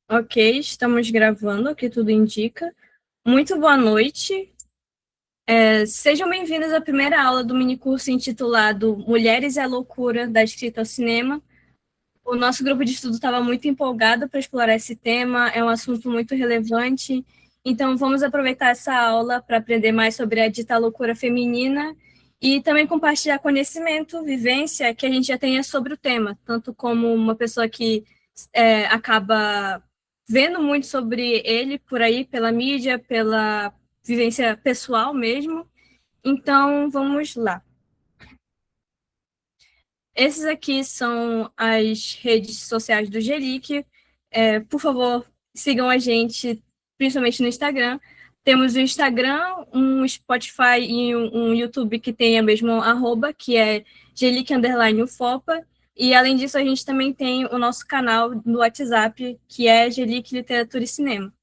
Ok, estamos gravando, o que tudo indica. Muito boa noite. Sejam bem-vindos à primeira aula do minicurso intitulado Mulheres e a Loucura da Escrita ao Cinema. O nosso grupo de estudo estava muito empolgado para explorar esse tema, é um assunto muito relevante, então vamos aproveitar essa aula para aprender mais sobre a dita loucura feminina e também compartilhar conhecimento, vivência que a gente já tenha sobre o tema, tanto como uma pessoa que acaba vendo muito sobre ele por aí, pela mídia, pela vivência pessoal mesmo. Então, vamos lá. Esses aqui são as redes sociais do Gelic. Por favor, sigam a gente, principalmente no Instagram. Temos o Instagram, um Spotify e um YouTube que tem a mesma arroba, que é Gelic_UFOPA. E, além disso, a gente também tem o nosso canal no WhatsApp, que é Gelic Literatura e Cinema.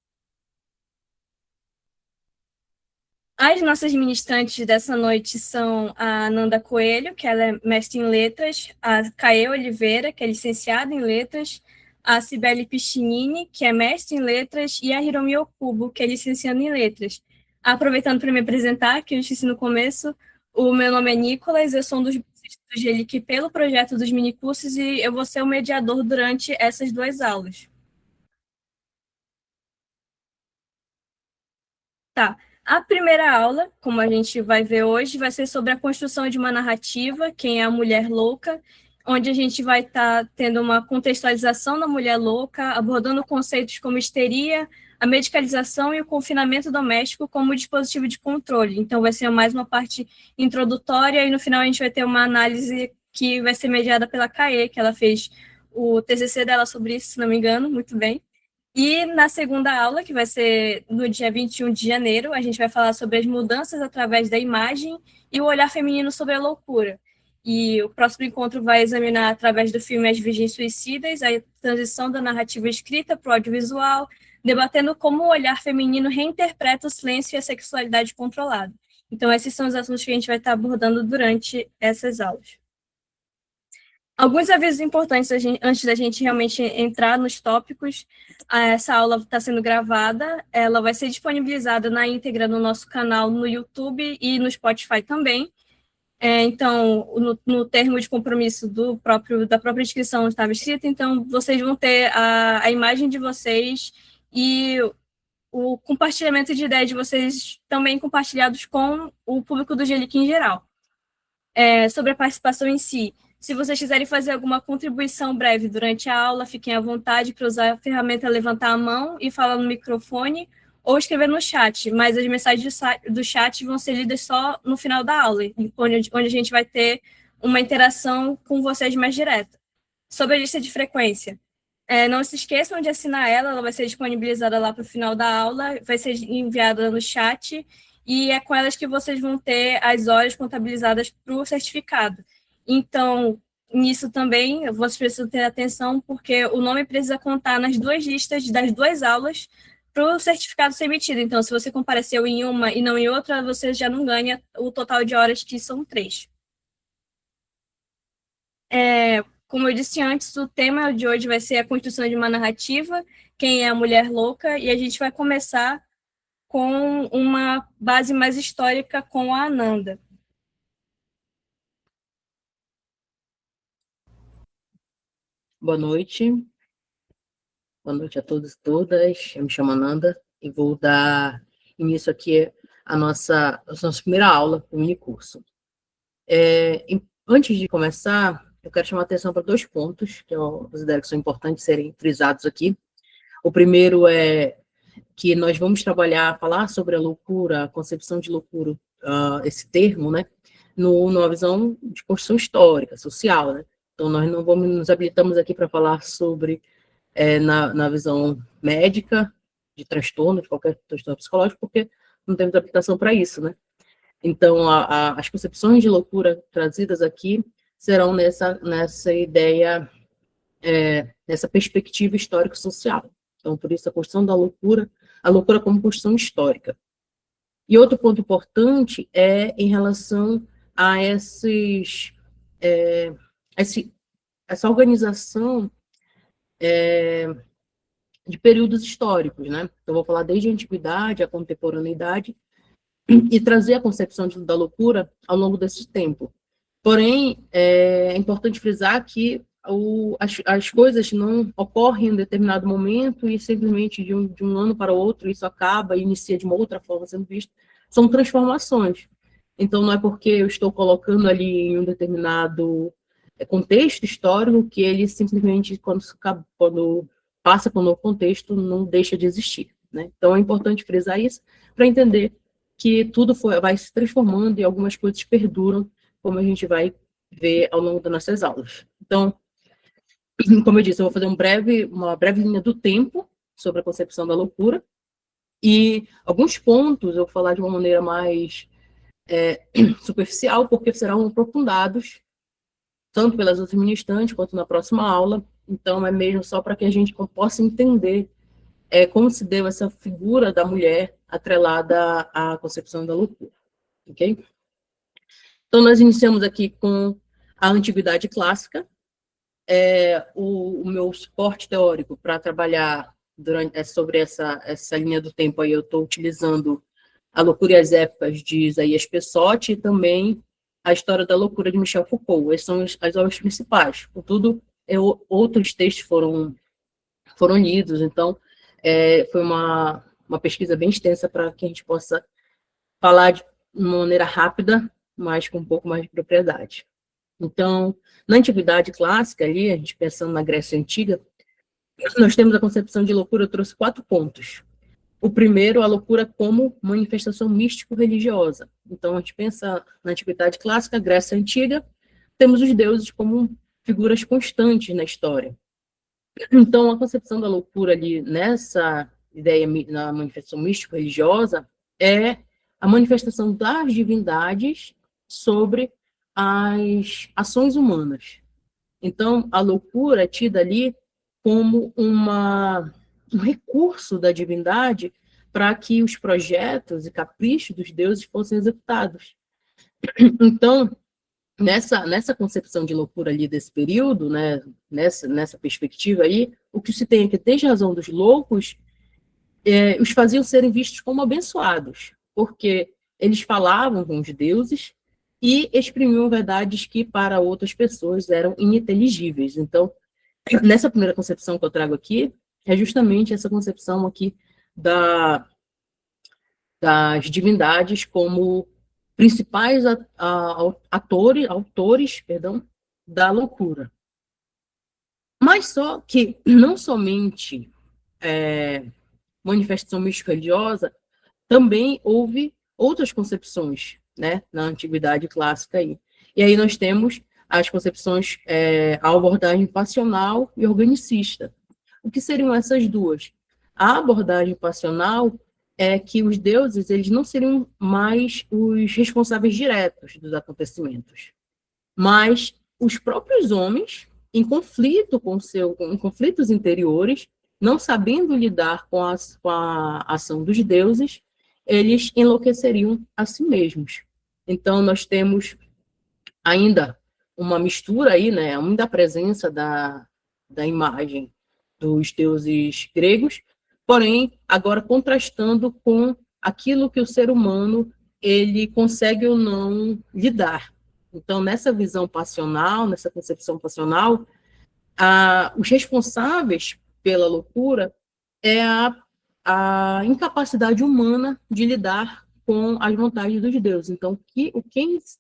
As nossas ministrantes dessa noite são a Nanda Coelho, que ela é mestre em letras, a Caê Oliveira, que é licenciada em letras, a Cibele Piccinini, que é mestre em letras, e a Hiromi Okubo, que é licenciada em letras. Aproveitando para me apresentar, que eu esqueci no começo, o meu nome é Nicolas, eu sou um dos bolsistas do GELIC pelo projeto dos minicursos e eu vou ser o mediador durante essas duas aulas. Tá. A primeira aula, como a gente vai ver hoje, vai ser sobre a construção de uma narrativa, quem é a mulher louca, onde a gente vai estar tendo uma contextualização da mulher louca, abordando conceitos como histeria, a medicalização e o confinamento doméstico como dispositivo de controle. Então, vai ser mais uma parte introdutória e no final a gente vai ter uma análise que vai ser mediada pela Caê, que ela fez o TCC dela sobre isso, se não me engano, muito bem. E na segunda aula, que vai ser no dia 21 de janeiro, a gente vai falar sobre as mudanças através da imagem e o olhar feminino sobre a loucura. E o próximo encontro vai examinar, através do filme As Virgens Suicidas, a transição da narrativa escrita para o audiovisual, debatendo como o olhar feminino reinterpreta o silêncio e a sexualidade controlada. Então, esses são os assuntos que a gente vai estar abordando durante essas aulas. Alguns avisos importantes antes da gente realmente entrar nos tópicos. Essa aula está sendo gravada, ela vai ser disponibilizada na íntegra no nosso canal no YouTube e no Spotify também. Então, no termo de compromisso da própria inscrição estava escrito, então vocês vão ter a imagem de vocês e o compartilhamento de ideias de vocês também compartilhados com o público do Gelic em geral. Sobre a participação em si. Se vocês quiserem fazer alguma contribuição breve durante a aula, fiquem à vontade para usar a ferramenta levantar a mão e falar no microfone ou escrever no chat, mas as mensagens do chat vão ser lidas só no final da aula, onde a gente vai ter uma interação com vocês mais direta. Sobre a lista de frequência, não se esqueçam de assinar ela vai ser disponibilizada lá para o final da aula, vai ser enviada no chat, e é com elas que vocês vão ter as horas contabilizadas para o certificado. Então, nisso também, vocês precisam ter atenção, porque o nome precisa contar nas duas listas das duas aulas para o certificado ser emitido. Então, se você compareceu em uma e não em outra, você já não ganha o total de horas, que são 3. Como eu disse antes, o tema de hoje vai ser a construção de uma narrativa, quem é a mulher louca, e a gente vai começar com uma base mais histórica com a Ananda. Boa noite. Boa noite a todos e todas. Eu me chamo Ananda e vou dar início aqui à nossa primeira aula do minicurso. Antes de começar, eu quero chamar a atenção para 2 pontos que eu considero que são importantes serem frisados aqui. O primeiro é que nós vamos falar sobre a loucura, a concepção de loucura, esse termo, né, numa visão de construção histórica, social, né? Então, nós não nos habilitamos aqui para falar sobre na visão médica, de transtorno, de qualquer transtorno psicológico, porque não temos aplicação para isso, né? Então, as concepções de loucura trazidas aqui serão nessa ideia, nessa perspectiva histórico-social. Então, por isso, a construção da loucura, a loucura como construção histórica. E outro ponto importante é em relação a essa organização de períodos históricos, né? Então, vou falar desde a antiguidade, a contemporaneidade, e trazer a concepção da loucura ao longo desse tempo. Porém, é importante frisar que as coisas não ocorrem em um determinado momento e simplesmente de um ano para o outro isso acaba e inicia de uma outra forma sendo visto. São transformações. Então, não é porque eu estou colocando ali em um determinado contexto histórico que ele simplesmente, quando passa para um novo contexto, não deixa de existir, né? Então, é importante frisar isso para entender que tudo vai se transformando e algumas coisas perduram, como a gente vai ver ao longo das nossas aulas. Então, como eu disse, eu vou fazer uma breve linha do tempo sobre a concepção da loucura, e alguns pontos eu vou falar de uma maneira mais superficial, porque serão aprofundados, tanto pelas outras ministrantes quanto na próxima aula. Então, é mesmo só para que a gente possa entender como se deu essa figura da mulher atrelada à concepção da loucura, ok? Então, nós iniciamos aqui com a Antiguidade Clássica. O meu suporte teórico para trabalhar sobre essa linha do tempo aí, eu estou utilizando A Loucura e as Épocas, de Isaías Pessotti, e também A História da Loucura, de Michel Foucault. Essas são as obras principais. Contudo, outros textos foram lidos, então foi uma pesquisa bem extensa para que a gente possa falar de uma maneira rápida, mas com um pouco mais de propriedade. Então, na Antiguidade Clássica, ali, a gente pensando na Grécia Antiga, nós temos a concepção de loucura, eu trouxe 4 pontos. O primeiro, a loucura como manifestação místico-religiosa. Então, a gente pensa na Antiguidade Clássica, Grécia Antiga, temos os deuses como figuras constantes na história. Então, a concepção da loucura ali, nessa ideia, na manifestação místico-religiosa, é a manifestação das divindades sobre as ações humanas. Então, a loucura é tida ali como um recurso da divindade para que os projetos e caprichos dos deuses fossem executados. Então, nessa concepção de loucura ali desse período, né, nessa perspectiva aí, o que se tem é que, desde a razão dos loucos, os faziam serem vistos como abençoados, porque eles falavam com os deuses e exprimiam verdades que para outras pessoas eram ininteligíveis. Então, nessa primeira concepção que eu trago aqui, é justamente essa concepção aqui das divindades como principais autores da loucura. Mas só que não somente manifestação místico-religiosa, também houve outras concepções, né, na Antiguidade Clássica aí. E aí nós temos as concepções, a abordagem passional e organicista. O que seriam essas duas? A abordagem passional é que os deuses, eles não seriam mais os responsáveis diretos dos acontecimentos, mas os próprios homens, em conflitos interiores, não sabendo lidar com a ação dos deuses, eles enlouqueceriam a si mesmos. Então, nós temos ainda uma mistura aí, né, ainda a presença da imagem dos deuses gregos, porém, agora contrastando com aquilo que o ser humano ele consegue ou não lidar. Então, nessa visão passional, nessa concepção passional, os responsáveis pela loucura é a incapacidade humana de lidar com as vontades dos deuses. Então,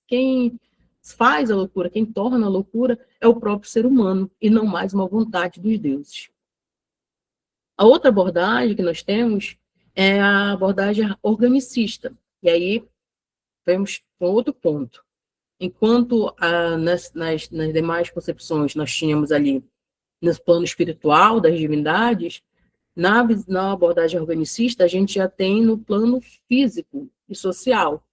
quem faz a loucura, quem torna a loucura, é o próprio ser humano, e não mais uma vontade dos deuses. A outra abordagem que nós temos é a abordagem organicista. E aí, vemos um outro ponto. Enquanto nas demais concepções nós tínhamos ali, no plano espiritual das divindades, na abordagem organicista, a gente já tem no plano físico e social,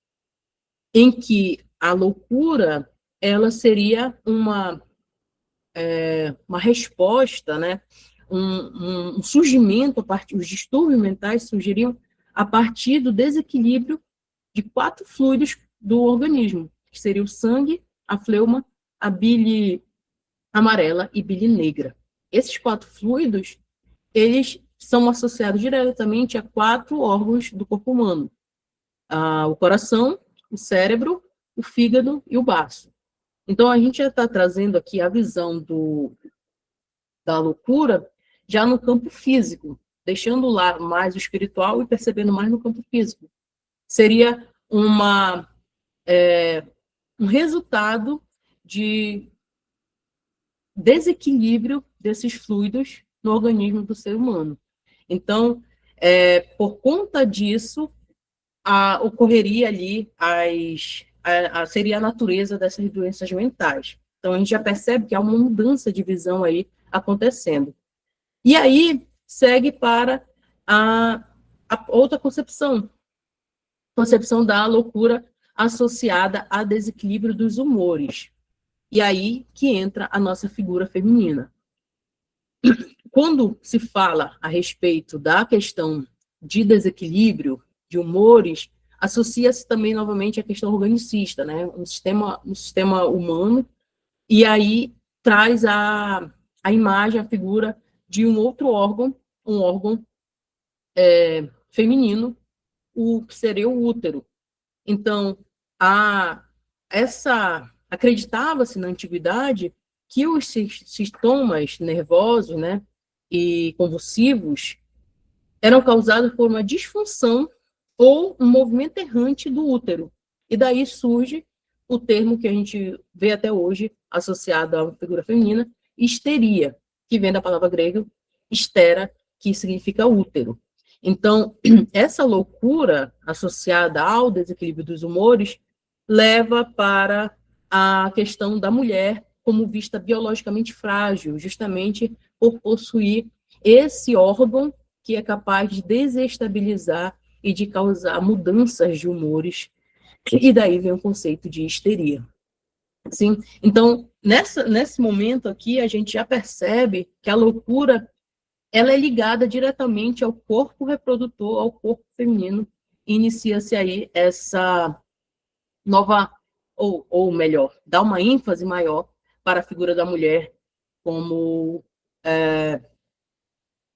em que a loucura ela seria uma resposta, né? Um surgimento, os distúrbios mentais surgiriam a partir do desequilíbrio de 4 fluidos do organismo, que seria o sangue, a fleuma, a bile amarela e bile negra. Esses 4 fluidos, eles são associados diretamente a 4 órgãos do corpo humano: o coração, o cérebro, o fígado e o baço. Então, a gente já está trazendo aqui a visão da loucura já no campo físico, deixando lá mais o espiritual e percebendo mais no campo físico. Seria um resultado de desequilíbrio desses fluidos no organismo do ser humano. Então, por conta disso, ocorreria ali seria a natureza dessas doenças mentais. Então, a gente já percebe que há uma mudança de visão aí acontecendo. E aí, segue para a outra concepção da loucura associada a desequilíbrio dos humores. E aí que entra a nossa figura feminina. Quando se fala a respeito da questão de desequilíbrio de humores, associa-se também novamente à questão organicista, né? Um sistema humano, e aí traz a imagem, a figura de um outro órgão, um órgão feminino, o que seria o útero. Então, acreditava-se na antiguidade que os sintomas nervosos, né, e convulsivos eram causados por uma disfunção ou um movimento errante do útero. E daí surge o termo que a gente vê até hoje associado à figura feminina, histeria, que vem da palavra grega histera, que significa útero. Então, essa loucura associada ao desequilíbrio dos humores leva para a questão da mulher como vista biologicamente frágil, justamente por possuir esse órgão que é capaz de desestabilizar e de causar mudanças de humores, e daí vem o conceito de histeria. Sim? Então, nesse momento aqui, a gente já percebe que a loucura ela é ligada diretamente ao corpo reprodutor, ao corpo feminino, e inicia-se aí essa nova, ou melhor, dá uma ênfase maior para a figura da mulher como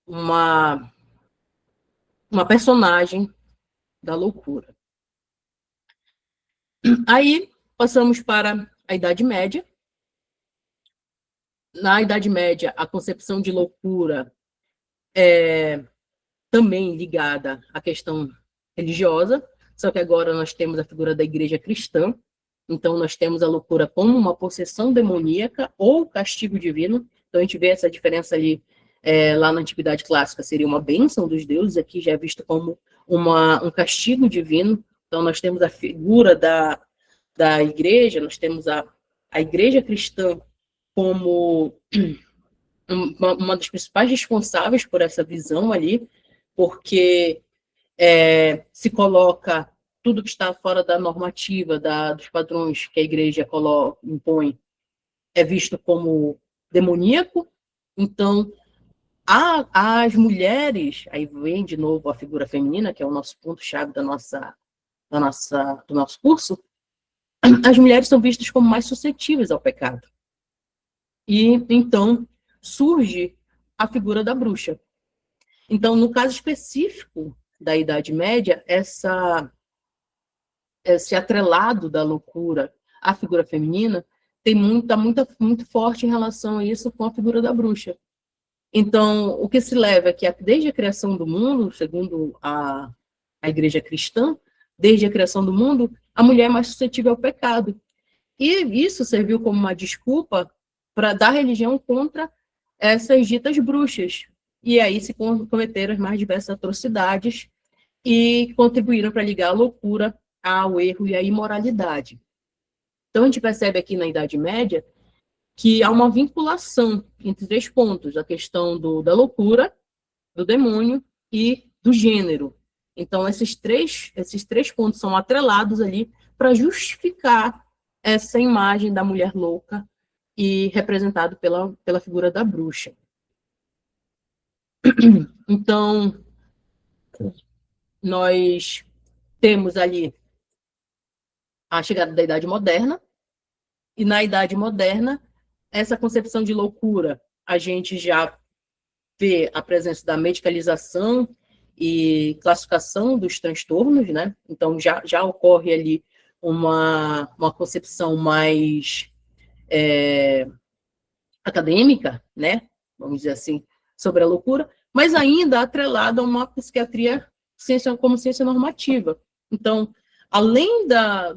uma personagem da loucura. Aí, passamos para a Idade Média. Na Idade Média, a concepção de loucura é também ligada à questão religiosa, só que agora nós temos a figura da igreja cristã. Então, nós temos a loucura como uma possessão demoníaca ou castigo divino. Então, a gente vê essa diferença ali, lá na Antiguidade Clássica, seria uma bênção dos deuses, aqui já é visto como um castigo divino. Então, nós temos a figura da igreja, nós temos a igreja cristã como uma das principais responsáveis por essa visão ali, porque se coloca tudo que está fora da normativa, dos padrões que a igreja impõe, é visto como demoníaco. Então, as mulheres, aí vem de novo a figura feminina, que é o nosso ponto-chave do nosso curso, as mulheres são vistas como mais suscetíveis ao pecado. E, então, surge a figura da bruxa. Então, no caso específico da Idade Média, esse atrelado da loucura à figura feminina tem muito forte em relação a isso com a figura da bruxa. Então, o que se leva é que desde a criação do mundo, segundo a igreja cristã, desde a criação do mundo, a mulher é mais suscetível ao pecado. E isso serviu como uma desculpa da religião contra essas ditas bruxas. E aí se cometeram as mais diversas atrocidades e contribuíram para ligar a loucura ao erro e à imoralidade. Então, a gente percebe aqui na Idade Média que há uma vinculação entre 3 pontos, a questão da loucura, do demônio e do gênero. Então, esses três pontos são atrelados ali para justificar essa imagem da mulher louca e representado pela figura da bruxa. Então, nós temos ali a chegada da Idade Moderna, e na Idade Moderna, essa concepção de loucura a gente já vê a presença da medicalização e classificação dos transtornos, né? Então, já ocorre ali uma concepção mais acadêmica, né? Vamos dizer assim, sobre a loucura, mas ainda atrelada a uma psiquiatria como ciência normativa. Então, além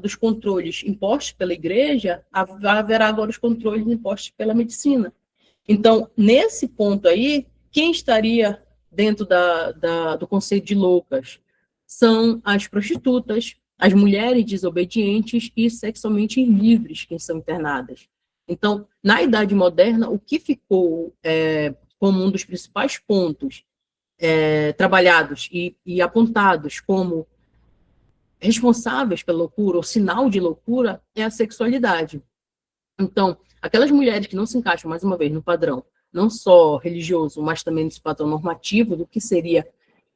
dos controles impostos pela igreja, haverá agora os controles impostos pela medicina. Então, nesse ponto aí, quem estaria dentro do conceito de loucas são as prostitutas, as mulheres desobedientes e sexualmente livres, quem são internadas. Então, na Idade Moderna, o que ficou como um dos principais pontos trabalhados e apontados como responsáveis pela loucura, ou sinal de loucura, é a sexualidade. Então, aquelas mulheres que não se encaixam, mais uma vez, no padrão, não só religioso, mas também no padrão normativo, do que seria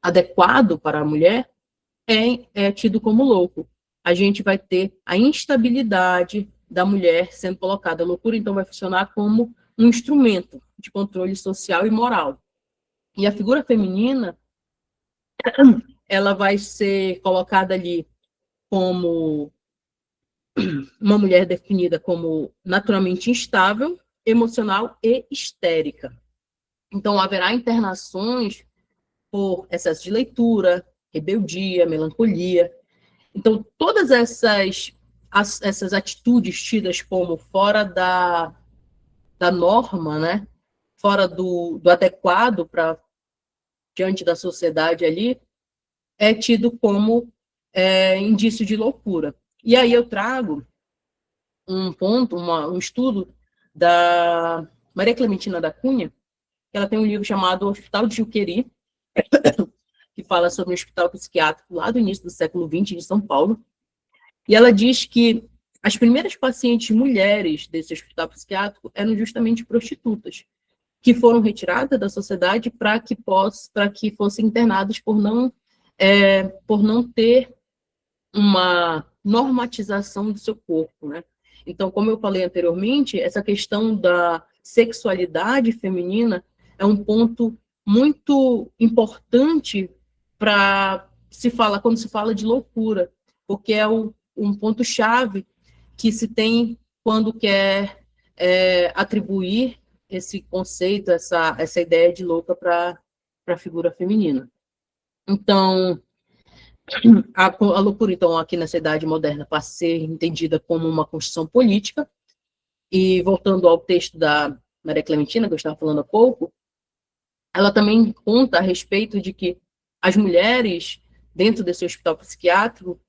adequado para a mulher, é tido como louco. A gente vai ter a instabilidade da mulher sendo colocada. A loucura, então, vai funcionar como um instrumento de controle social e moral. E a figura feminina, ela vai ser colocada ali como uma mulher definida como naturalmente instável, emocional e histérica. Então, haverá internações por excesso de leitura, rebeldia, melancolia. Então, todas essas atitudes tidas como fora da norma, né? Fora do adequado diante da sociedade ali, é tido como indício de loucura. E aí eu trago um estudo da Maria Clementina da Cunha, que ela tem um livro chamado Hospital de Juqueri, que fala sobre um hospital psiquiátrico lá do início do século XX, de São Paulo, e ela diz que as primeiras pacientes mulheres desse hospital psiquiátrico eram justamente prostitutas, que foram retiradas da sociedade para que fossem internadas por não ter uma normatização do seu corpo, né? Então, como eu falei anteriormente, essa questão da sexualidade feminina é um ponto muito importante quando se fala de loucura, porque é um ponto-chave que se tem quando quer atribuir esse conceito, essa ideia de louca para a figura feminina. Então, a loucura, então, aqui nessa idade moderna, passa a ser entendida como uma construção política, e voltando ao texto da Maria Clementina, que eu estava falando há pouco, ela também conta a respeito de que as mulheres, dentro desse hospital psiquiátrico,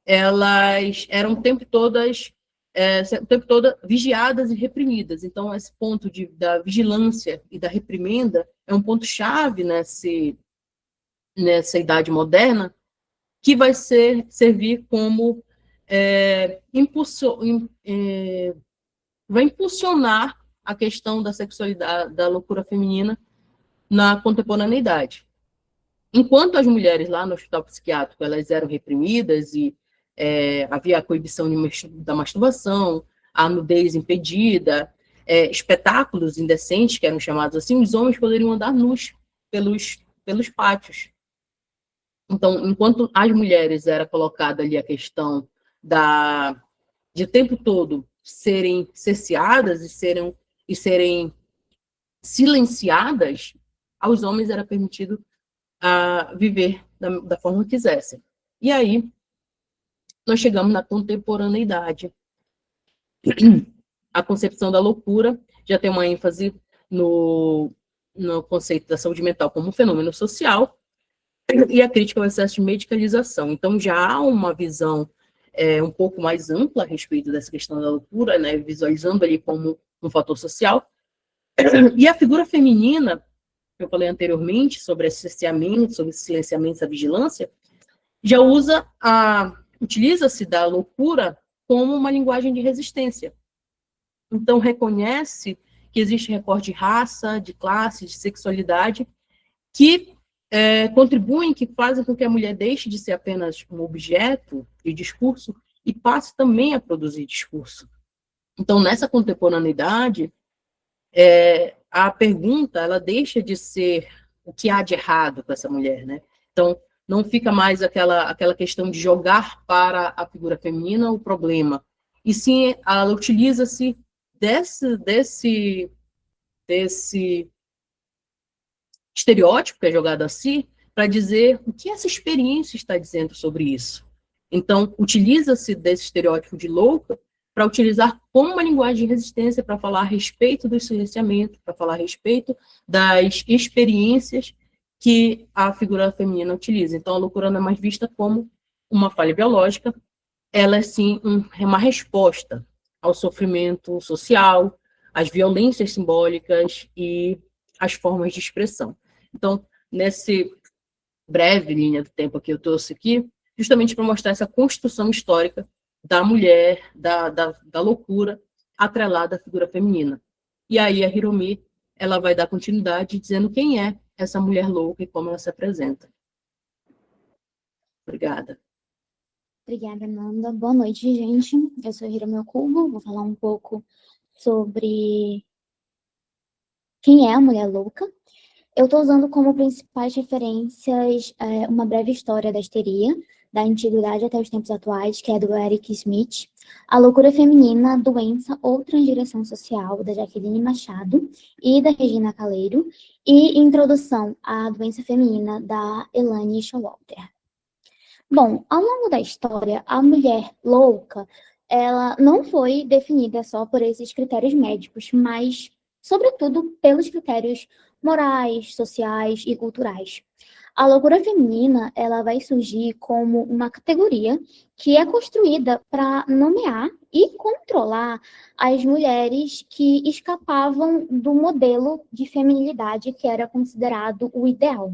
elas eram o tempo todo vigiadas e reprimidas. Então, esse ponto da vigilância e da reprimenda é um ponto-chave nessa idade moderna, que vai servir como vai impulsionar a questão da sexualidade, da loucura feminina na contemporaneidade. Enquanto as mulheres lá no hospital psiquiátrico elas eram reprimidas e havia a coibição da masturbação, a nudez impedida, espetáculos indecentes, que eram chamados assim, os homens poderiam andar nus pelos pátios. Então, enquanto as mulheres era colocada ali a questão de o tempo todo serem cerceadas e serem silenciadas, aos homens era permitido viver da forma que quisessem. E aí, nós chegamos na contemporaneidade. A concepção da loucura já tem uma ênfase no conceito da saúde mental como um fenômeno social, e a crítica ao excesso de medicalização. Então, já há uma visão um pouco mais ampla a respeito dessa questão da loucura, né, visualizando ali como um fator social. E a figura feminina, que eu falei anteriormente, sobre esse cerceamento, sobre esse silenciamento, essa vigilância, já utiliza-se da loucura como uma linguagem de resistência. Então, reconhece que existe recorte de raça, de classe, de sexualidade, que contribuem, que fazem com que a mulher deixe de ser apenas um objeto de discurso e passe também a produzir discurso. Então, nessa contemporaneidade, a pergunta, ela deixa de ser o que há de errado com essa mulher, né? Então, não fica mais aquela questão de jogar para a figura feminina o problema, e sim, ela utiliza-se desse estereótipo que é jogado a si, para dizer o que essa experiência está dizendo sobre isso. Então, utiliza-se desse estereótipo de louca para utilizar como uma linguagem de resistência para falar a respeito do silenciamento, para falar a respeito das experiências que a figura feminina utiliza. Então, a loucura não é mais vista como uma falha biológica, ela é sim uma resposta ao sofrimento social, às violências simbólicas e às formas de expressão. Então, nesse breve linha do tempo que eu trouxe aqui, justamente para mostrar essa construção histórica da mulher, da loucura, atrelada à figura feminina. E aí a Hiromi, ela vai dar continuidade dizendo quem é essa mulher louca e como ela se apresenta. Obrigada. Obrigada, Nanda. Boa noite, gente. Eu sou Hiromi Okubo, vou falar um pouco sobre quem é a mulher louca. Eu estou usando como principais referências uma breve história da histeria, da antiguidade até os tempos atuais, que é do Eric Smith, A Loucura Feminina, Doença ou Transgressão Social, da Jaqueline Machado e da Regina Caleiro, e Introdução à Doença Feminina, da Elaine Showalter. Bom, ao longo da história, a mulher louca, ela não foi definida só por esses critérios médicos, mas, sobretudo, pelos critérios morais, sociais e culturais. A loucura feminina, ela vai surgir como uma categoria que é construída para nomear e controlar as mulheres que escapavam do modelo de feminilidade que era considerado o ideal.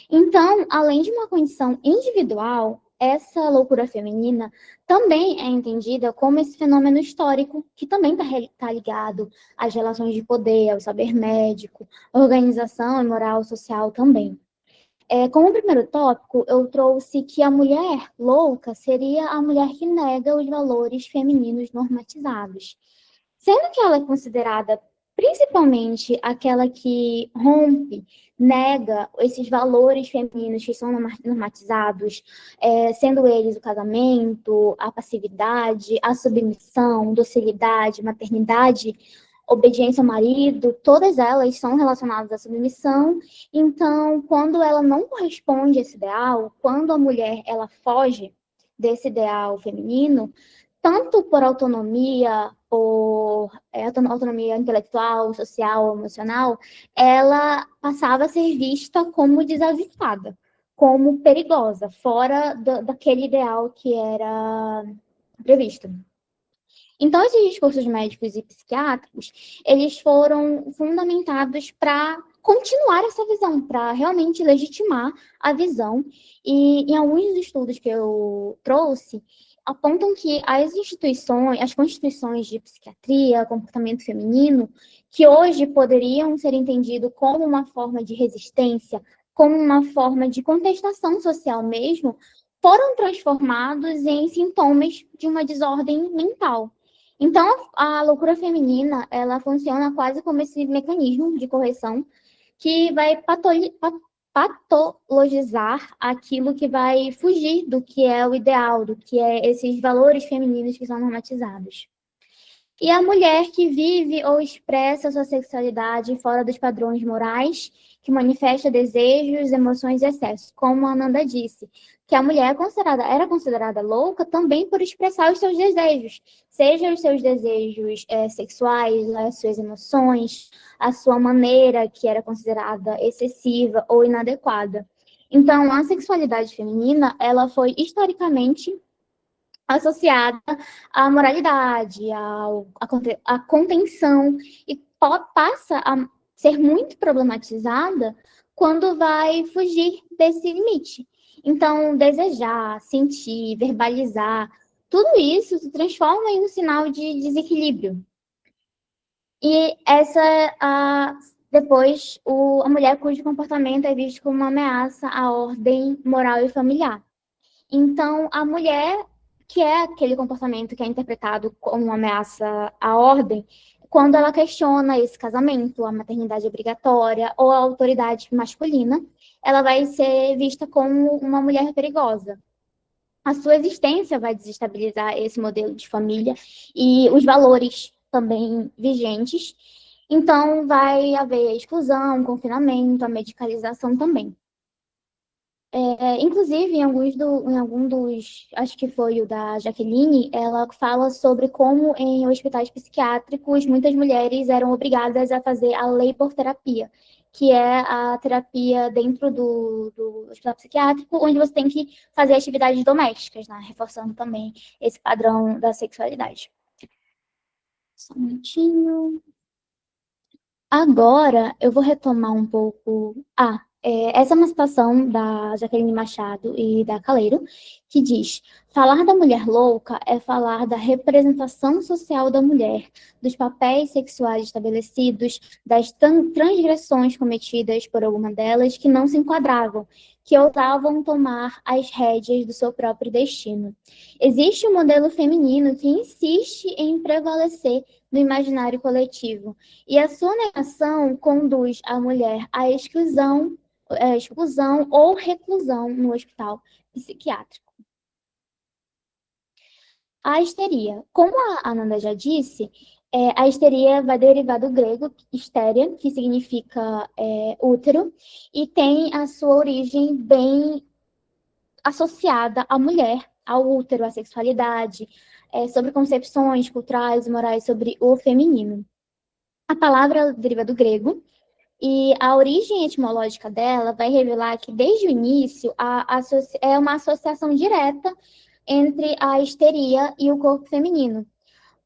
Então, além de uma condição individual, essa loucura feminina também é entendida como esse fenômeno histórico, que também está ligado às relações de poder, ao saber médico, organização e moral social também. Como primeiro tópico, eu trouxe que a mulher louca seria a mulher que nega os valores femininos normatizados, sendo que ela é considerada principalmente aquela que rompe, nega esses valores femininos que são normatizados, sendo eles o casamento, a passividade, a submissão, docilidade, maternidade, obediência ao marido, todas elas são relacionadas à submissão. Então, quando ela não corresponde a esse ideal, quando a mulher ela foge desse ideal feminino, tanto por autonomia, por autonomia intelectual, social, emocional, ela passava a ser vista como desavisada, como perigosa, fora daquele ideal que era previsto. Então, esses discursos médicos e psiquiátricos, eles foram fundamentados para continuar essa visão, para realmente legitimar a visão. E em alguns dos estudos que eu trouxe, apontam que as constituições de psiquiatria, comportamento feminino, que hoje poderiam ser entendidos como uma forma de resistência, como uma forma de contestação social mesmo, foram transformados em sintomas de uma desordem mental. Então, a loucura feminina, ela funciona quase como esse mecanismo de correção que vai patologizar aquilo que vai fugir do que é o ideal, do que é esses valores femininos que são normatizados. E a mulher que vive ou expressa sua sexualidade fora dos padrões morais, que manifesta desejos, emoções e excessos, como a Ananda disse, que a mulher era considerada louca também por expressar os seus desejos, seja os seus desejos sexuais, as suas emoções, a sua maneira, que era considerada excessiva ou inadequada. Então, a sexualidade feminina, ela foi historicamente associada à moralidade, à contenção, e passa a ser muito problematizada quando vai fugir desse limite. Então, desejar, sentir, verbalizar, tudo isso se transforma em um sinal de desequilíbrio. E depois, a mulher cujo comportamento é visto como uma ameaça à ordem moral e familiar. Então, a mulher, que é aquele comportamento que é interpretado como uma ameaça à ordem, quando ela questiona esse casamento, a maternidade obrigatória ou a autoridade masculina, ela vai ser vista como uma mulher perigosa. A sua existência vai desestabilizar esse modelo de família e os valores também vigentes. Então, vai haver exclusão, confinamento, a medicalização também. Inclusive, em algum dos, acho que foi o da Jaqueline, ela fala sobre como em hospitais psiquiátricos muitas mulheres eram obrigadas a fazer a leipoterapia, que é a terapia dentro do hospital psiquiátrico, onde você tem que fazer atividades domésticas, né? Reforçando também esse padrão da sexualidade. Só um minutinho. Agora, eu vou retomar um pouco. Essa é uma citação da Jaqueline Machado e da Caleiro, que diz: falar da mulher louca é falar da representação social da mulher, dos papéis sexuais estabelecidos, das transgressões cometidas por alguma delas que não se enquadravam, que ousavam tomar as rédeas do seu próprio destino. Existe um modelo feminino que insiste em prevalecer no imaginário coletivo, e a sua negação conduz a mulher à exclusão ou reclusão no hospital psiquiátrico. A histeria. Como a Ananda já disse, a histeria vai derivar do grego histéria, que significa útero, e tem a sua origem bem associada à mulher, ao útero, à sexualidade, sobre concepções culturais e morais sobre o feminino. A palavra deriva do grego, e a origem etimológica dela vai revelar que, desde o início, é uma associação direta entre a histeria e o corpo feminino.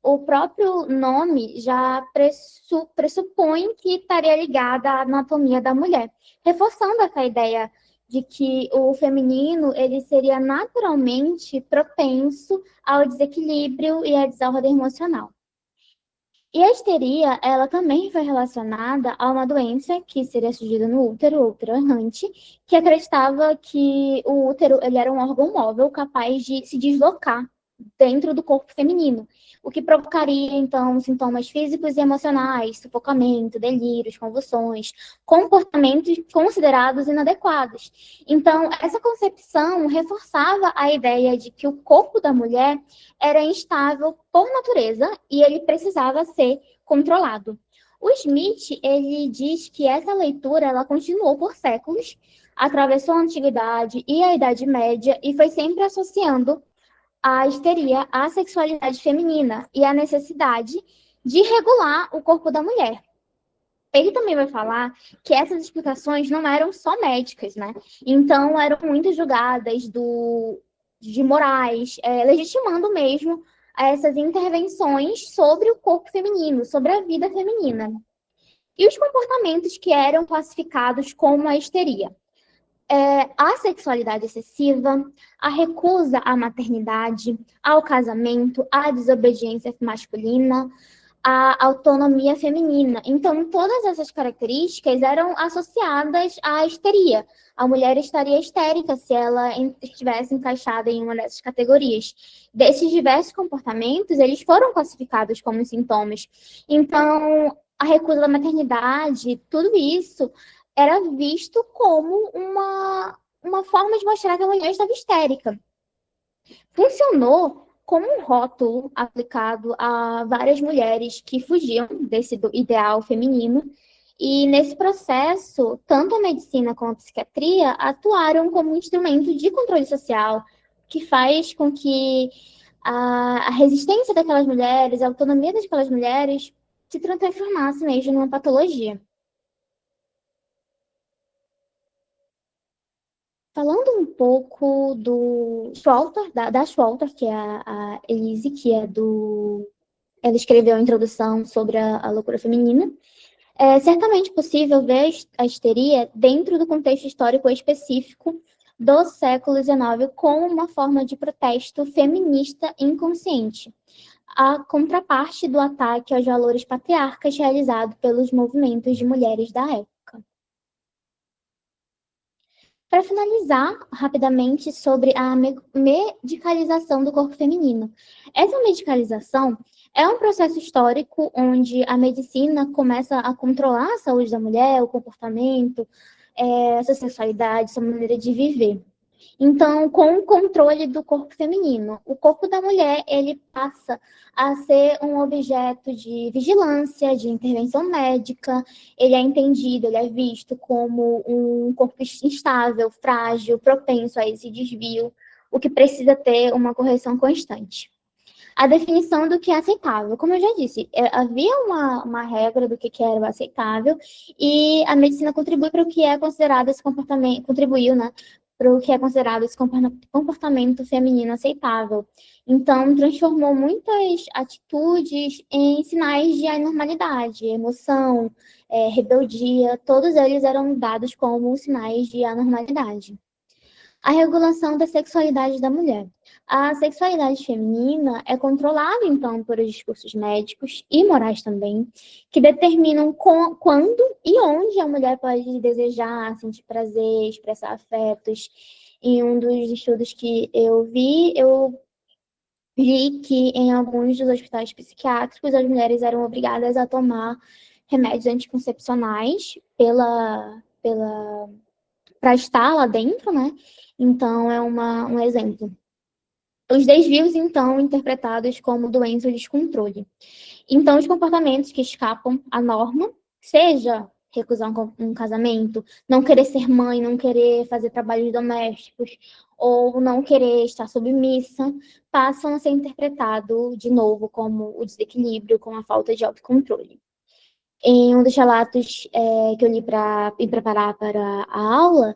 O próprio nome já pressupõe que estaria ligada à anatomia da mulher, reforçando essa ideia de que o feminino ele seria naturalmente propenso ao desequilíbrio e à desordem emocional. E a histeria, ela também foi relacionada a uma doença que seria surgida no útero, o útero errante, que acreditava que o útero ele era um órgão móvel capaz de se deslocar dentro do corpo feminino, o que provocaria, então, sintomas físicos e emocionais, sufocamento, delírios, convulsões, comportamentos considerados inadequados. Então, essa concepção reforçava a ideia de que o corpo da mulher era instável por natureza e ele precisava ser controlado. O Smith, ele diz que essa leitura ela continuou por séculos, atravessou a Antiguidade e a Idade Média e foi sempre associando a histeria à sexualidade feminina e à necessidade de regular o corpo da mulher. Ele também vai falar que essas explicações não eram só médicas, né? Então, eram muito julgadas de morais, legitimando mesmo essas intervenções sobre o corpo feminino, sobre a vida feminina. E os comportamentos que eram classificados como a histeria. A sexualidade excessiva, a recusa à maternidade, ao casamento, à desobediência masculina, à autonomia feminina. Então, todas essas características eram associadas à histeria. A mulher estaria histérica se ela estivesse encaixada em uma dessas categorias. Desses diversos comportamentos, eles foram classificados como sintomas. Então, a recusa da maternidade, tudo isso era visto como uma forma de mostrar que a mulher estava histérica. Funcionou como um rótulo aplicado a várias mulheres que fugiam desse ideal feminino, e nesse processo, tanto a medicina como a psiquiatria atuaram como um instrumento de controle social, que faz com que a resistência daquelas mulheres, a autonomia daquelas mulheres se transformasse mesmo numa patologia. Falando um pouco do Schwalter, da Schwalter, que é a Elise, que é ela escreveu a introdução sobre a loucura feminina. É certamente possível ver a histeria dentro do contexto histórico específico do século XIX como uma forma de protesto feminista inconsciente, a contraparte do ataque aos valores patriarcas realizado pelos movimentos de mulheres da época. Para finalizar, rapidamente, sobre a medicalização do corpo feminino. Essa medicalização é um processo histórico onde a medicina começa a controlar a saúde da mulher, o comportamento, essa sexualidade, essa maneira de viver. Então, com o controle do corpo feminino, o corpo da mulher, ele passa a ser um objeto de vigilância, de intervenção médica, ele é entendido, ele é visto como um corpo instável, frágil, propenso a esse desvio, o que precisa ter uma correção constante. A definição do que é aceitável. Como eu já disse, havia uma regra do que era o aceitável e a medicina contribui para o que é considerado esse comportamento, contribuiu, né, para o que é considerado esse comportamento feminino aceitável. Então, transformou muitas atitudes em sinais de anormalidade, emoção, rebeldia, todos eles eram dados como sinais de anormalidade. A regulação da sexualidade da mulher. A sexualidade feminina é controlada, então, por discursos médicos e morais também, que determinam quando e onde a mulher pode desejar, sentir prazer, expressar afetos. Em um dos estudos que eu vi que em alguns dos hospitais psiquiátricos as mulheres eram obrigadas a tomar remédios anticoncepcionais para estar lá dentro, né? Então, é um exemplo. Os desvios, então, interpretados como doença ou descontrole. Então, os comportamentos que escapam à norma, seja recusar um casamento, não querer ser mãe, não querer fazer trabalhos domésticos, ou não querer estar submissa, passam a ser interpretados, de novo, como o desequilíbrio, como a falta de autocontrole. Em um dos relatos que eu li para me preparar para a aula,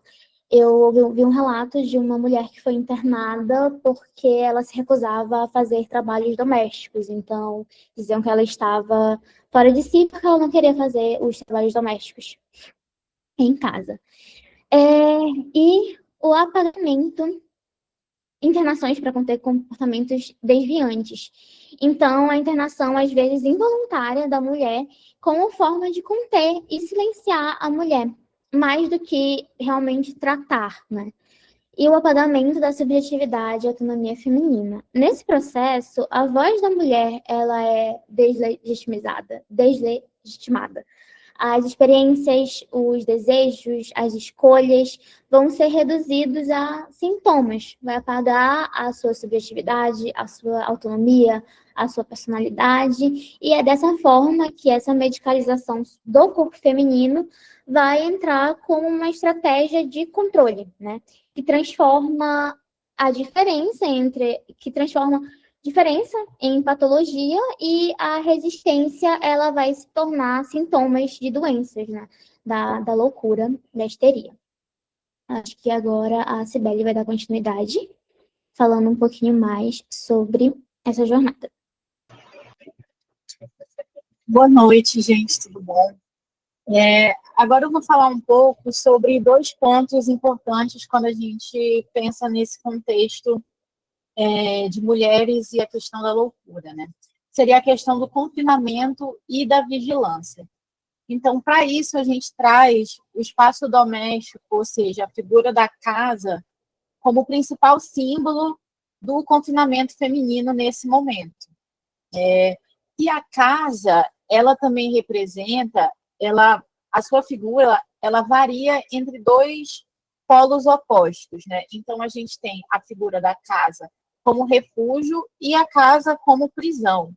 eu vi um relato de uma mulher que foi internada porque ela se recusava a fazer trabalhos domésticos. Então, diziam que ela estava fora de si porque ela não queria fazer os trabalhos domésticos em casa. E o apagamento, internações para conter comportamentos desviantes. Então, a internação, às vezes, involuntária da mulher, como forma de conter e silenciar a mulher, mais do que realmente tratar, né? E o apagamento da subjetividade e autonomia feminina. Nesse processo, a voz da mulher, ela é deslegitimada. As experiências, os desejos, as escolhas vão ser reduzidos a sintomas. Vai apagar a sua subjetividade, a sua autonomia, a sua personalidade. E é dessa forma que essa medicalização do corpo feminino vai entrar como uma estratégia de controle, né? Que transforma diferença em patologia e a resistência, ela vai se tornar sintomas de doenças, né? Da loucura, da histeria. Acho que agora a Cibele vai dar continuidade, falando um pouquinho mais sobre essa jornada. Boa noite, gente, tudo bom? Agora eu vou falar um pouco sobre 2 pontos importantes quando a gente pensa nesse contexto de mulheres e a questão da loucura, né? Seria a questão do confinamento e da vigilância. Então, para isso, a gente traz o espaço doméstico, ou seja, a figura da casa, como principal símbolo do confinamento feminino nesse momento. E a casa, ela também representa, a sua figura, ela varia entre 2 polos opostos, né? Então, a gente tem a figura da casa como refúgio e a casa como prisão.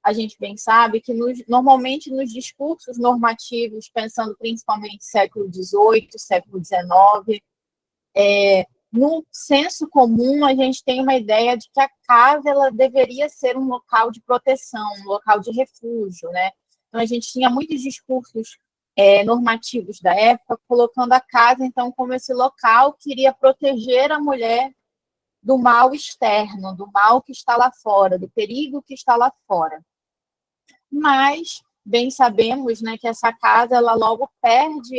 A gente bem sabe que, normalmente, nos discursos normativos, pensando principalmente século XVIII, século XIX, no senso comum, a gente tem uma ideia de que a casa ela deveria ser um local de proteção, um local de refúgio, né? Então, a gente tinha muitos discursos normativos da época, colocando a casa, então, como esse local que iria proteger a mulher do mal externo, do mal que está lá fora, do perigo que está lá fora. Mas, bem sabemos, né, que essa casa ela logo perde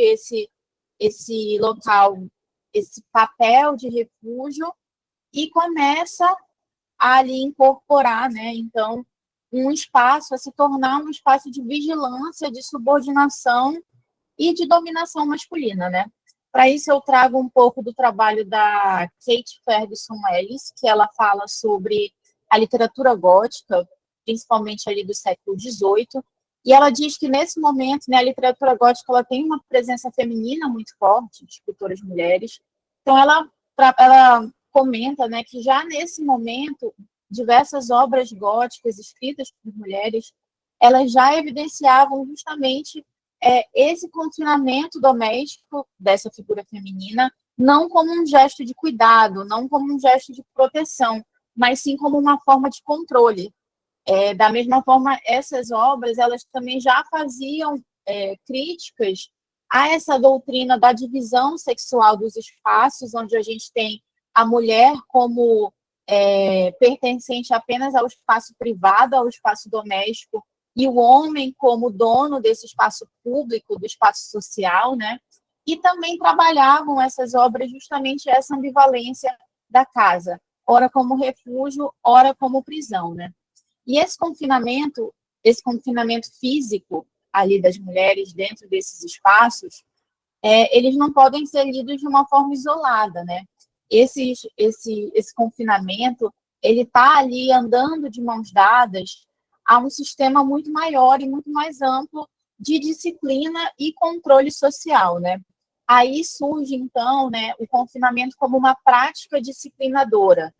esse local, esse papel de refúgio e começa a ali incorporar, né, então, um espaço, a se tornar um espaço de vigilância, de subordinação e de dominação masculina, né? Para isso, eu trago um pouco do trabalho da Kate Ferguson Ellis, que ela fala sobre a literatura gótica, principalmente ali do século XVIII, e ela diz que, nesse momento, né, a literatura gótica ela tem uma presença feminina muito forte, de escritoras mulheres. Então, ela comenta, né, que já nesse momento, diversas obras góticas escritas por mulheres, elas já evidenciavam justamente esse confinamento doméstico dessa figura feminina, não como um gesto de cuidado, não como um gesto de proteção, mas sim como uma forma de controle. Da mesma forma, essas obras elas também já faziam críticas a essa doutrina da divisão sexual dos espaços, onde a gente tem a mulher como pertencente apenas ao espaço privado, ao espaço doméstico, e o homem como dono desse espaço público, do espaço social, né? E também trabalhavam essas obras justamente essa ambivalência da casa, ora como refúgio, ora como prisão, né? E esse confinamento físico ali das mulheres dentro desses espaços, eles não podem ser lidos de uma forma isolada, né? Esse confinamento, ele está ali andando de mãos dadas a um sistema muito maior e muito mais amplo de disciplina e controle social, né? Aí surge, então, né, o confinamento como uma prática disciplinadora,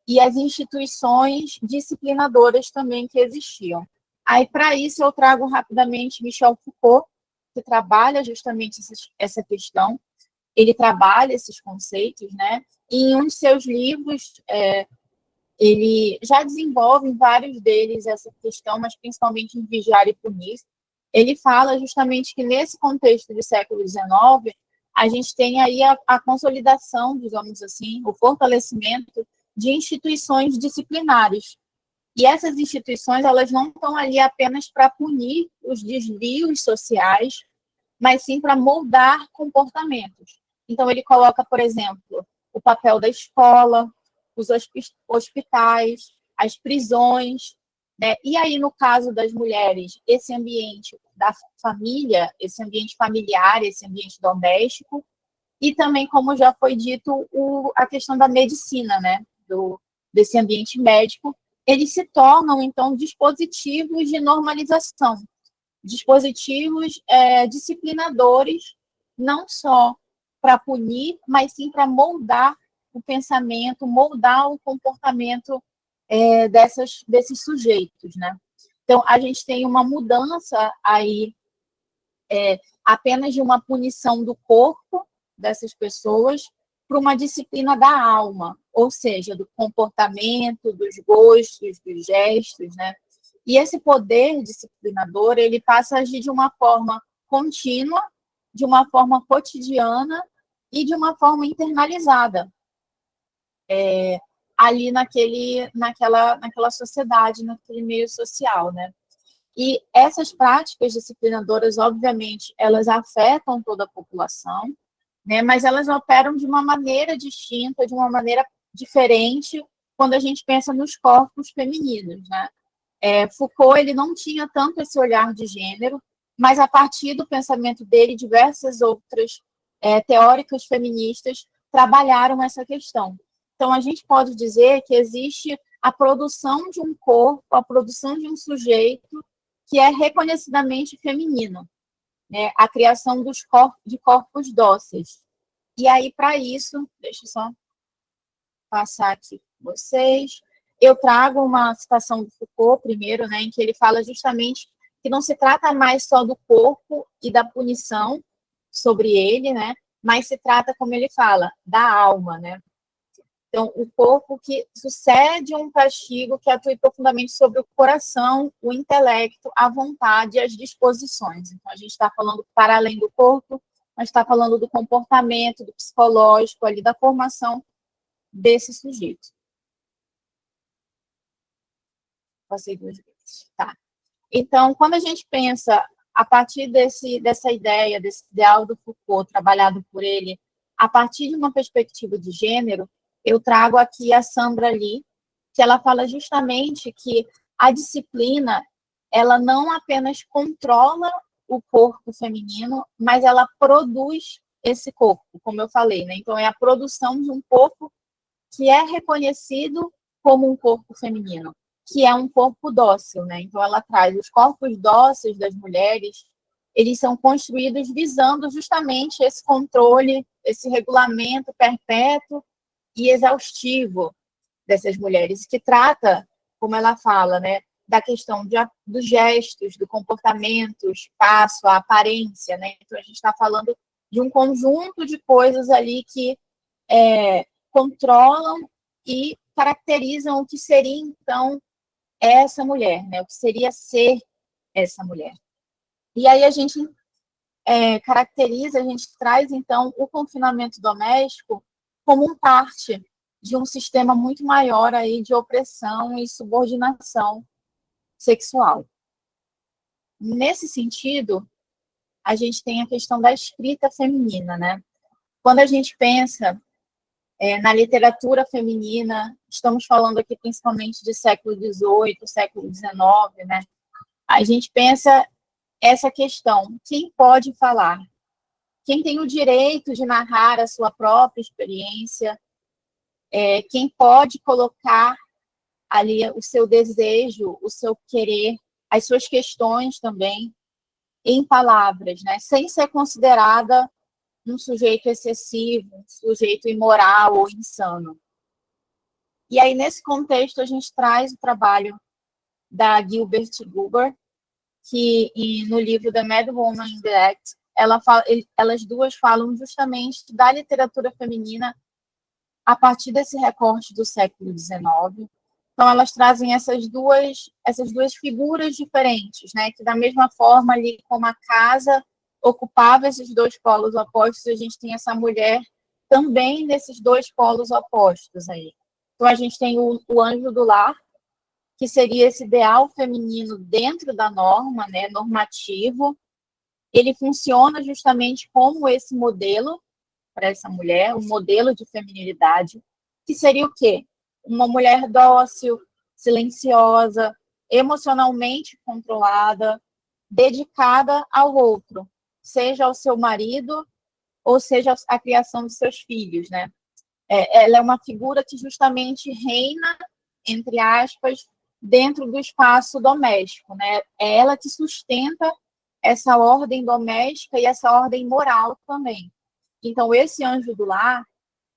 e as instituições disciplinadoras também que existiam. Aí, para isso, eu trago rapidamente Michel Foucault, que trabalha justamente essa questão, ele trabalha esses conceitos, né? E em um de seus livros, ele já desenvolve em vários deles essa questão, mas principalmente em Vigiar e Punir. Ele fala justamente que nesse contexto do século XIX, a gente tem aí a consolidação, digamos assim, o fortalecimento de instituições disciplinares. E essas instituições, elas não estão ali apenas para punir os desvios sociais, mas sim para moldar comportamentos. Então, ele coloca, por exemplo, o papel da escola, os hospitais, as prisões, né? E aí, no caso das mulheres, esse ambiente da família, esse ambiente familiar, esse ambiente doméstico, e também, como já foi dito, a questão da medicina, né? Desse ambiente médico, eles se tornam, então, dispositivos de normalização, dispositivos disciplinadores, não só para punir, mas sim para moldar o pensamento, moldar o comportamento desses sujeitos, né? Então, a gente tem uma mudança aí apenas de uma punição do corpo dessas pessoas para uma disciplina da alma, ou seja, do comportamento, dos gostos, dos gestos, né? E esse poder disciplinador, ele passa a agir de uma forma contínua, de uma forma cotidiana e de uma forma internalizada, ali naquela sociedade, naquele meio social, né? E essas práticas disciplinadoras, obviamente, elas afetam toda a população, né? Mas elas operam de uma maneira distinta, de uma maneira diferente, quando a gente pensa nos corpos femininos, né? Foucault, ele não tinha tanto esse olhar de gênero, mas a partir do pensamento dele, diversas outras teóricas feministas trabalharam essa questão. Então, a gente pode dizer que existe a produção de um corpo, a produção de um sujeito que é reconhecidamente feminino, né? A criação de corpos dóceis. E aí, para isso, deixa eu só passar aqui com vocês. Eu trago uma citação do Foucault, primeiro, né, em que ele fala justamente que não se trata mais só do corpo e da punição sobre ele, né, mas se trata, como ele fala, da alma, né? Então, o corpo que sucede um castigo que atue profundamente sobre o coração, o intelecto, a vontade e as disposições. Então, a gente está falando para além do corpo, mas está falando do comportamento, do psicológico, ali, da formação desse sujeito. Passei 2 vezes. Tá. Então, quando a gente pensa, a partir dessa ideia, desse ideal do Foucault, trabalhado por ele, a partir de uma perspectiva de gênero, eu trago aqui a Sandra Lee, que ela fala justamente que a disciplina, ela não apenas controla o corpo feminino, mas ela produz esse corpo, como eu falei, né? Então, é a produção de um corpo que é reconhecido como um corpo feminino, que é um corpo dócil, né? Então, ela traz os corpos dóceis das mulheres, eles são construídos visando justamente esse controle, esse regulamento perpétuo e exaustivo dessas mulheres, que trata, como ela fala, né, da questão dos gestos, do comportamento, o espaço, a aparência, né? Então, a gente está falando de um conjunto de coisas ali que controlam e caracterizam o que seria, então, essa mulher, né? O que seria ser essa mulher. E aí a gente caracteriza, a gente traz, então, o confinamento doméstico como parte de um sistema muito maior aí de opressão e subordinação sexual. Nesse sentido, a gente tem a questão da escrita feminina, né? Quando a gente pensa na literatura feminina, estamos falando aqui principalmente de século XVIII, século XIX, né? A gente pensa essa questão, quem pode falar? Quem tem o direito de narrar a sua própria experiência? Quem pode colocar ali o seu desejo, o seu querer, as suas questões também, em palavras, né? Sem ser considerada um sujeito excessivo, um sujeito imoral ou insano. E aí, nesse contexto, a gente traz o trabalho da Gilbert Goober, que no livro The Mad Woman in the Act, elas duas falam justamente da literatura feminina a partir desse recorte do século XIX. Então, elas trazem essas duas figuras diferentes, né? Que, da mesma forma, ali como a casa ocupava esses dois polos opostos, a gente tem essa mulher também nesses dois polos opostos aí. Então, a gente tem o anjo do lar, que seria esse ideal feminino dentro da norma, né, normativo. Ele funciona justamente como esse modelo para essa mulher, um modelo de feminilidade, que seria o quê? Uma mulher dócil, silenciosa, emocionalmente controlada, dedicada ao outro, seja ao seu marido ou seja à criação dos seus filhos, né? Ela é uma figura que justamente reina, entre aspas, dentro do espaço doméstico, né? É ela que sustenta essa ordem doméstica e essa ordem moral também. Então, esse anjo do lar,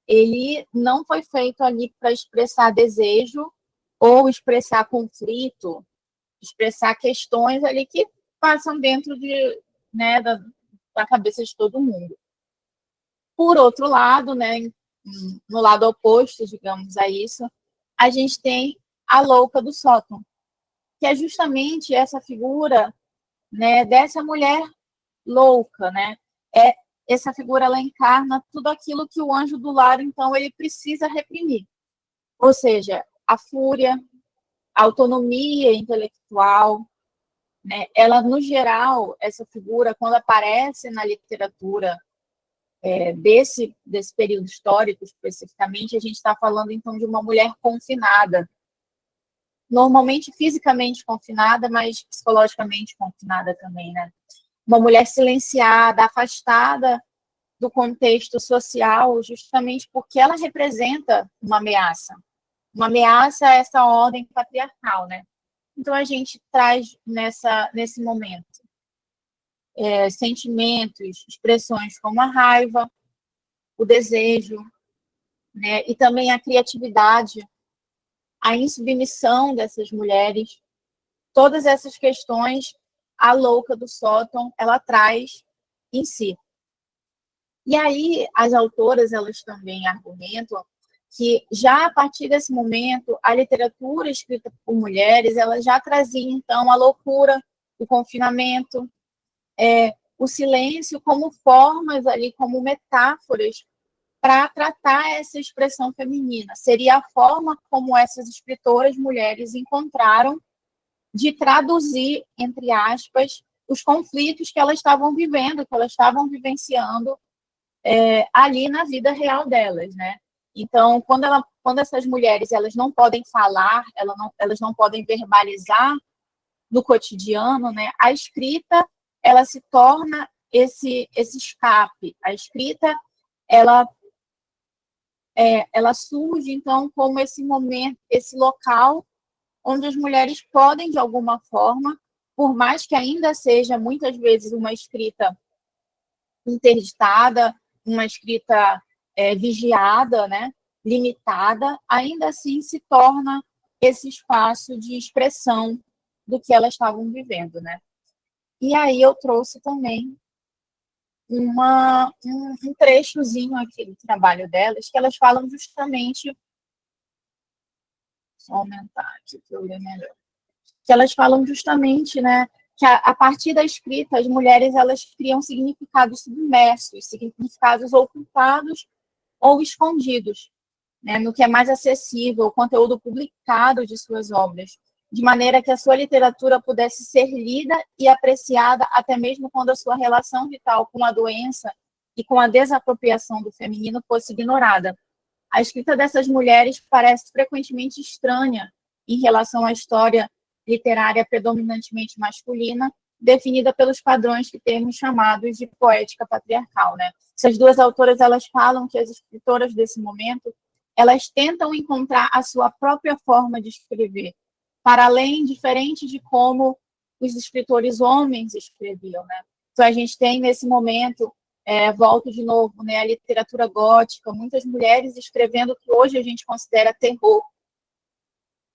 ele não foi feito ali para expressar desejo ou expressar conflito, expressar questões ali que passam dentro né, da cabeça de todo mundo. Por outro lado, né, no lado oposto, digamos, a isso, a gente tem a louca do sótão, que é justamente essa figura, né, dessa mulher louca, né? Essa figura, ela encarna tudo aquilo que o anjo do lar, então, ele precisa reprimir. Ou seja, a fúria, a autonomia intelectual, né? Ela, no geral, essa figura, quando aparece na literatura desse período histórico, especificamente, a gente está falando, então, de uma mulher confinada. Normalmente fisicamente confinada, mas psicologicamente confinada também, né? Uma mulher silenciada, afastada do contexto social, justamente porque ela representa uma ameaça a essa ordem patriarcal, né? Então, a gente traz nesse momento sentimentos, expressões como a raiva, o desejo, né? E também a criatividade, a insubmissão dessas mulheres, todas essas questões, a louca do sótão, ela traz em si. E aí, as autoras, elas também argumentam que, já a partir desse momento, a literatura escrita por mulheres, ela já trazia, então, a loucura, o confinamento, o silêncio como formas ali, como metáforas para tratar essa expressão feminina. Seria a forma como essas escritoras mulheres encontraram de traduzir, entre aspas, os conflitos que elas estavam vivendo, que elas estavam vivenciando ali na vida real delas, né? Então, quando essas mulheres, elas não podem falar, elas não podem verbalizar no cotidiano, né? A escrita, ela se torna esse escape. A escrita, ela surge, então, como esse momento, esse local onde as mulheres podem, de alguma forma, por mais que ainda seja, muitas vezes, uma escrita interditada, uma escrita vigiada, né, limitada, ainda assim se torna esse espaço de expressão do que elas estavam vivendo, né? E aí eu trouxe também um trechozinho aqui do trabalho delas, que elas falam justamente, vou aumentar aqui para eu ler melhor, que elas falam justamente, né, que a partir da escrita, as mulheres, elas criam significados submersos, significados ocultados ou escondidos, né, no que é mais acessível, o conteúdo publicado de suas obras, de maneira que a sua literatura pudesse ser lida e apreciada até mesmo quando a sua relação vital com a doença e com a desapropriação do feminino fosse ignorada. A escrita dessas mulheres parece frequentemente estranha em relação à história literária predominantemente masculina, definida pelos padrões que temos chamados de poética patriarcal, né? Essas duas autoras, elas falam que as escritoras desse momento, elas tentam encontrar a sua própria forma de escrever, para além, diferente de como os escritores homens escreviam, né? Então, a gente tem, nesse momento, volto de novo, né, a literatura gótica, muitas mulheres escrevendo o que hoje a gente considera terror.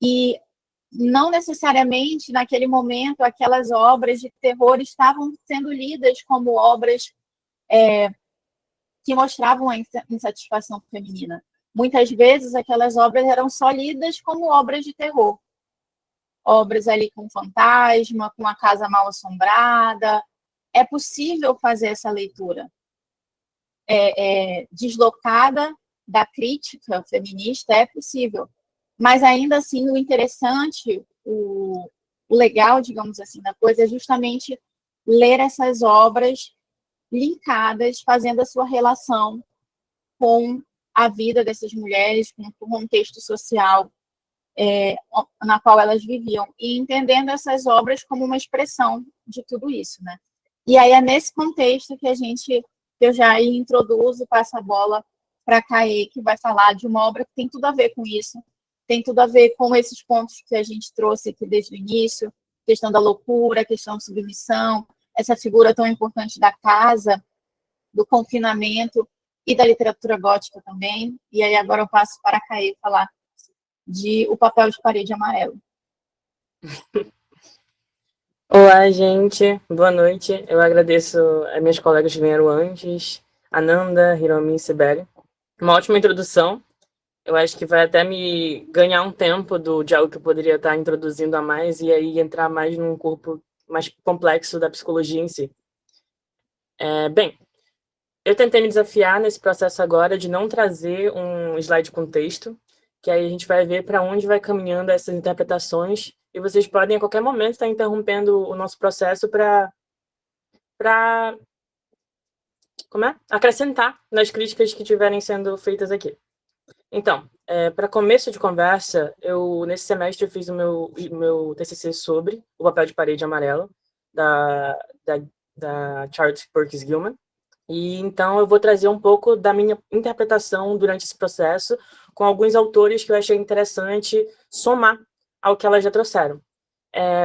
E não necessariamente, naquele momento, aquelas obras de terror estavam sendo lidas como obras que mostravam a insatisfação feminina. Muitas vezes, aquelas obras eram só lidas como obras de terror. Obras ali com fantasma, com a casa mal assombrada. É possível fazer essa leitura deslocada da crítica feminista, é possível. Mas, ainda assim, o interessante, o legal, digamos assim, da coisa é justamente ler essas obras linkadas, fazendo a sua relação com a vida dessas mulheres, com o contexto social na qual elas viviam, e entendendo essas obras como uma expressão de tudo isso, né? E aí é nesse contexto que eu já introduzo, passo a bola para a Caê, que vai falar de uma obra que tem tudo a ver com isso, tem tudo a ver com esses pontos que a gente trouxe aqui desde o início, questão da loucura, questão da submissão, essa figura tão importante da casa, do confinamento e da literatura gótica também. E aí agora eu passo para a Caê falar de O Papel de Parede Amarelo. Olá, gente. Boa noite. Eu agradeço a minhas colegas que vieram antes, Ananda, Hiromi e Sibeli. Uma ótima introdução. Eu acho que vai até me ganhar um tempo de algo que eu poderia estar introduzindo a mais e aí entrar mais num corpo mais complexo da psicologia em si. Bem, eu tentei me desafiar nesse processo agora de não trazer um slide com texto, que aí a gente vai ver para onde vai caminhando essas interpretações, e vocês podem a qualquer momento estar interrompendo o nosso processo para acrescentar nas críticas que estiverem sendo feitas aqui. Então, para começo de conversa, nesse semestre eu fiz o meu TCC sobre O Papel de Parede Amarelo, da Charlotte Perkins Gilman. E então eu vou trazer um pouco da minha interpretação durante esse processo com alguns autores que eu achei interessante somar ao que elas já trouxeram.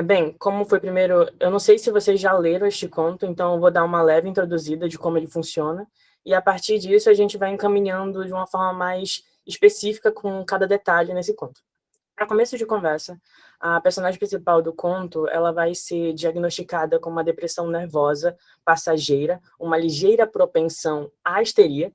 Bem, como foi primeiro, eu não sei se vocês já leram este conto, então eu vou dar uma leve introduzida de como ele funciona, e a partir disso a gente vai encaminhando de uma forma mais específica com cada detalhe nesse conto. Para começo de conversa, a personagem principal do conto, ela vai ser diagnosticada com uma depressão nervosa passageira, uma ligeira propensão à histeria,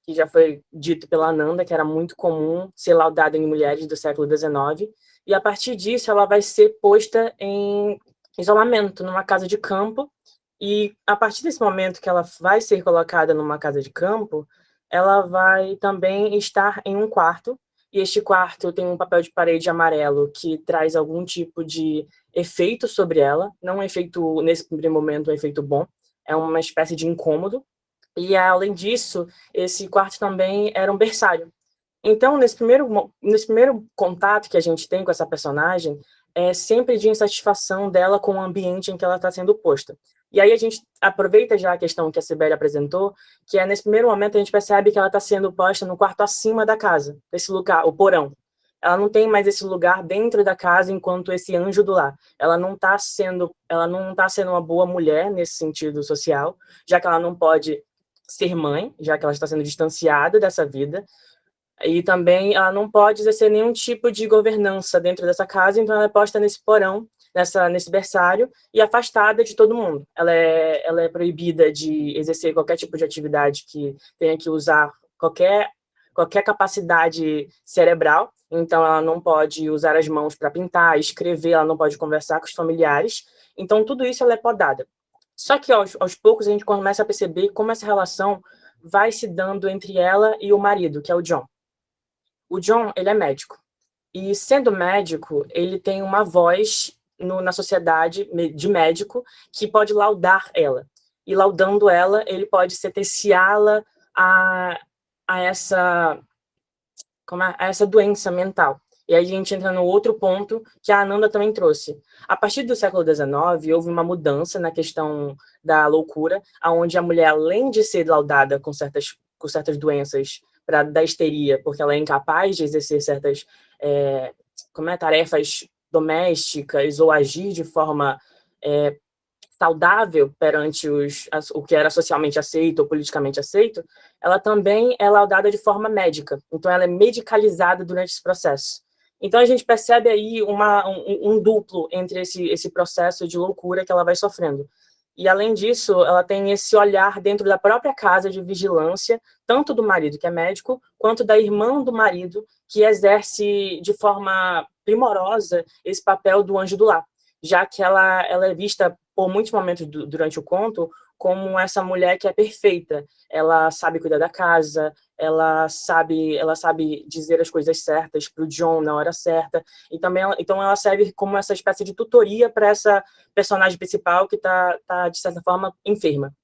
que já foi dito pela Ananda, que era muito comum ser laudada em mulheres do século XIX, e a partir disso ela vai ser posta em isolamento numa casa de campo, e a partir desse momento que ela vai ser colocada numa casa de campo, ela vai também estar em um quarto, e este quarto tem um papel de parede amarelo que traz algum tipo de efeito sobre ela, não um efeito, nesse primeiro momento, um efeito bom, é uma espécie de incômodo, e além disso, esse quarto também era um berçário. Então, nesse primeiro contato que a gente tem com essa personagem, é sempre de insatisfação dela com o ambiente em que ela está sendo posta. E aí a gente aproveita já a questão que a Cibele apresentou, que é nesse primeiro momento a gente percebe que ela está sendo posta no quarto acima da casa, esse lugar, o porão. Ela não tem mais esse lugar dentro da casa enquanto esse anjo do lar. Ela não está sendo uma boa mulher nesse sentido social, já que ela não pode ser mãe, já que ela está sendo distanciada dessa vida. E também ela não pode exercer nenhum tipo de governança dentro dessa casa, então ela é posta nesse porão, nesse berçário, e afastada de todo mundo. Ela é proibida de exercer qualquer tipo de atividade que tenha que usar qualquer capacidade cerebral, então ela não pode usar as mãos para pintar, escrever, ela não pode conversar com os familiares, então tudo isso ela é podada. Só que aos poucos a gente começa a perceber como essa relação vai se dando entre ela e o marido, que é o John. O John, ele é médico. E sendo médico, ele tem uma voz na sociedade de médico que pode laudar ela. E laudando ela, ele pode sentenciá-la a essa a essa doença mental. E aí a gente entra no outro ponto que a Ananda também trouxe. A partir do século XIX, houve uma mudança na questão da loucura, onde a mulher, além de ser laudada com certas doenças da histeria, porque ela é incapaz de exercer certas tarefas domésticas ou agir de forma saudável perante o que era socialmente aceito ou politicamente aceito, ela também é laudada de forma médica. Então, ela é medicalizada durante esse processo. Então, a gente percebe aí um duplo entre esse processo de loucura que ela vai sofrendo. E, além disso, ela tem esse olhar dentro da própria casa de vigilância, tanto do marido, que é médico, quanto da irmã do marido, que exerce de forma primorosa esse papel do anjo do lar, já que ela é vista por muitos momentos durante o conto como essa mulher que é perfeita. Ela sabe cuidar da casa, ela sabe dizer as coisas certas para o John na hora certa, e também então ela serve como essa espécie de tutoria para essa personagem principal que tá de certa forma enferma.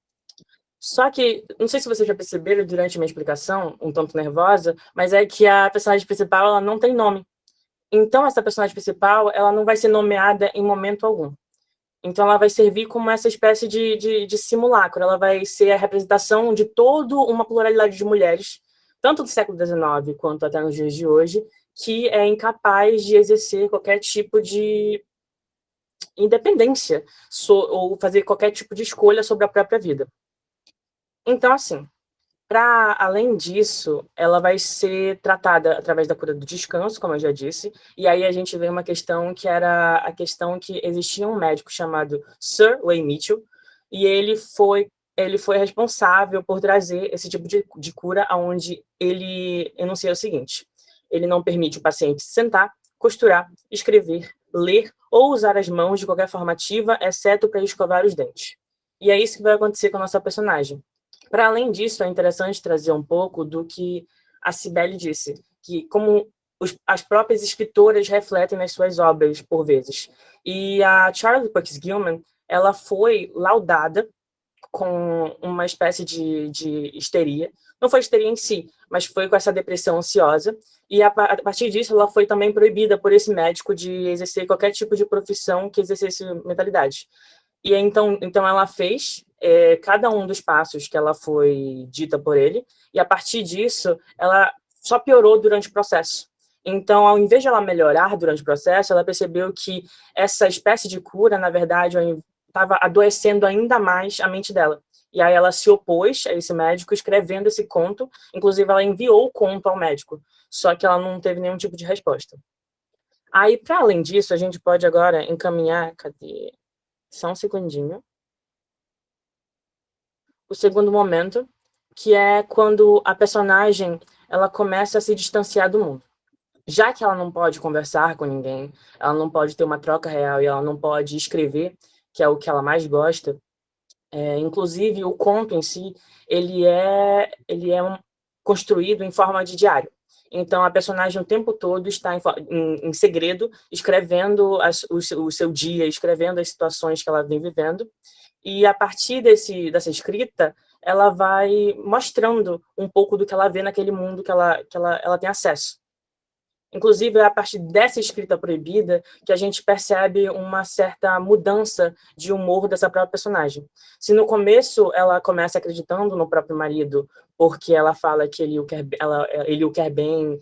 Só que, não sei se vocês já perceberam durante a minha explicação, um tanto nervosa, mas é que a personagem principal ela não tem nome. Então, essa personagem principal ela não vai ser nomeada em momento algum. Então, ela vai servir como essa espécie de simulacro. Ela vai ser a representação de toda uma pluralidade de mulheres, tanto do século XIX quanto até nos dias de hoje, que é incapaz de exercer qualquer tipo de independência ou fazer qualquer tipo de escolha sobre a própria vida. Então, assim, além disso, ela vai ser tratada através da cura do descanso, como eu já disse, e aí a gente vê uma questão que era a questão que existia um médico chamado Sir Way Mitchell, e ele foi responsável por trazer esse tipo de cura, onde ele enuncia o seguinte: ele não permite o paciente sentar, costurar, escrever, ler ou usar as mãos de qualquer forma ativa, exceto para escovar os dentes. E é isso que vai acontecer com a nossa personagem. Para além disso, é interessante trazer um pouco do que a Cibele disse, que como as próprias escritoras refletem nas suas obras, por vezes. E a Charlotte Perkins Gilman, ela foi laudada com uma espécie de histeria. Não foi histeria em si, mas foi com essa depressão ansiosa. E a partir disso, ela foi também proibida por esse médico de exercer qualquer tipo de profissão que exercesse mentalidade. E então ela fez cada um dos passos que ela foi dita por ele, e a partir disso, ela só piorou durante o processo. Então, ao invés de ela melhorar durante o processo, ela percebeu que essa espécie de cura, na verdade, estava adoecendo ainda mais a mente dela. E aí ela se opôs a esse médico escrevendo esse conto, inclusive ela enviou o conto ao médico, só que ela não teve nenhum tipo de resposta. Aí, para além disso, a gente pode agora encaminhar, cadê? Só um segundinho. O segundo momento, que é quando a personagem ela começa a se distanciar do mundo. Já que ela não pode conversar com ninguém, ela não pode ter uma troca real e ela não pode escrever, que é o que ela mais gosta, inclusive o conto em si, ele é construído em forma de diário. Então, a personagem o tempo todo está em segredo, escrevendo o seu dia, escrevendo as situações que ela vem vivendo. E, a partir dessa escrita, ela vai mostrando um pouco do que ela vê naquele mundo que ela tem acesso. Inclusive, é a partir dessa escrita proibida que a gente percebe uma certa mudança de humor dessa própria personagem. Se no começo ela começa acreditando no próprio marido, porque ela fala que ele o quer bem,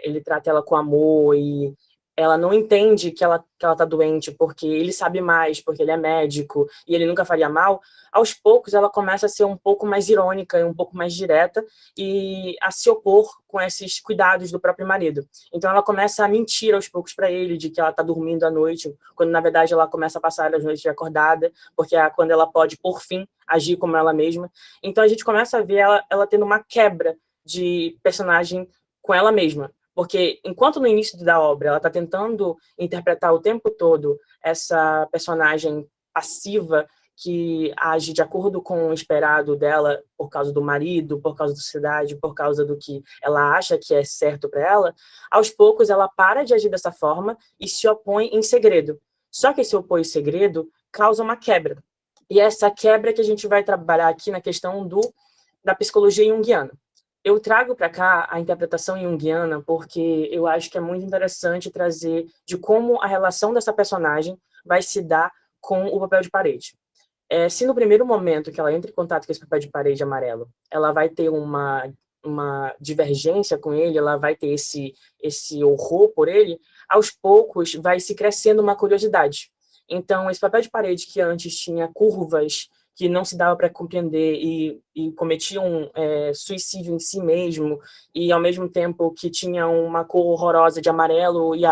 ele trata ela com amor e ela não entende que ela está doente porque ele sabe mais, porque ele é médico e ele nunca faria mal, aos poucos ela começa a ser um pouco mais irônica e um pouco mais direta e a se opor com esses cuidados do próprio marido. Então ela começa a mentir aos poucos para ele de que ela está dormindo à noite, quando na verdade ela começa a passar as noites acordada, porque é quando ela pode, por fim, agir como ela mesma. Então a gente começa a ver ela tendo uma quebra de personagem com ela mesma. Porque enquanto no início da obra ela está tentando interpretar o tempo todo essa personagem passiva que age de acordo com o esperado dela por causa do marido, por causa da sociedade, por causa do que ela acha que é certo para ela, aos poucos ela para de agir dessa forma e se opõe em segredo. Só que esse opor em segredo causa uma quebra. E essa quebra que a gente vai trabalhar aqui na questão da psicologia junguiana. Eu trago para cá a interpretação junguiana porque eu acho que é muito interessante trazer de como a relação dessa personagem vai se dar com o papel de parede. Se no primeiro momento que ela entra em contato com esse papel de parede amarelo, ela vai ter uma divergência com ele, ela vai ter esse horror por ele, aos poucos vai se crescendo uma curiosidade. Então, esse papel de parede que antes tinha curvas que não se dava para compreender e cometiam suicídio em si mesmo, e ao mesmo tempo que tinha uma cor horrorosa de amarelo e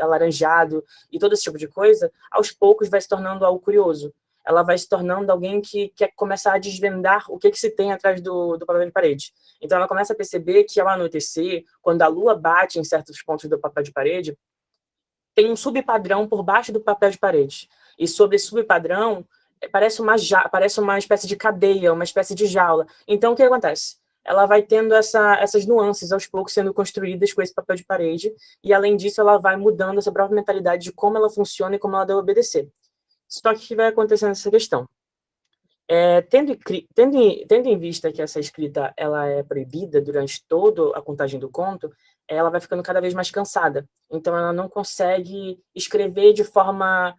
alaranjado, e todo esse tipo de coisa, aos poucos vai se tornando algo curioso. Ela vai se tornando alguém que quer começar a desvendar o que se tem atrás do papel de parede. Então ela começa a perceber que ao anoitecer, quando a lua bate em certos pontos do papel de parede, tem um subpadrão por baixo do papel de parede. E sobre esse subpadrão, parece uma espécie de cadeia, uma espécie de jaula. Então, o que acontece? Ela vai tendo essas nuances aos poucos sendo construídas com esse papel de parede, e além disso, ela vai mudando essa própria mentalidade de como ela funciona e como ela deve obedecer. Só que o que vai acontecendo nessa questão? Tendo em vista que essa escrita ela é proibida durante toda a contagem do conto, ela vai ficando cada vez mais cansada. Então, ela não consegue escrever de forma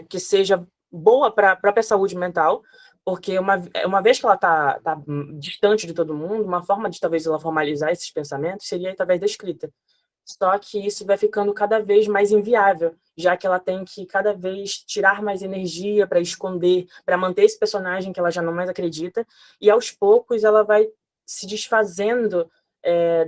que seja boa para a própria saúde mental, porque uma vez que ela está distante de todo mundo, uma forma de talvez ela formalizar esses pensamentos seria através da escrita. Só que isso vai ficando cada vez mais inviável, já que ela tem que cada vez tirar mais energia para esconder, para manter esse personagem que ela já não mais acredita, e aos poucos ela vai se desfazendo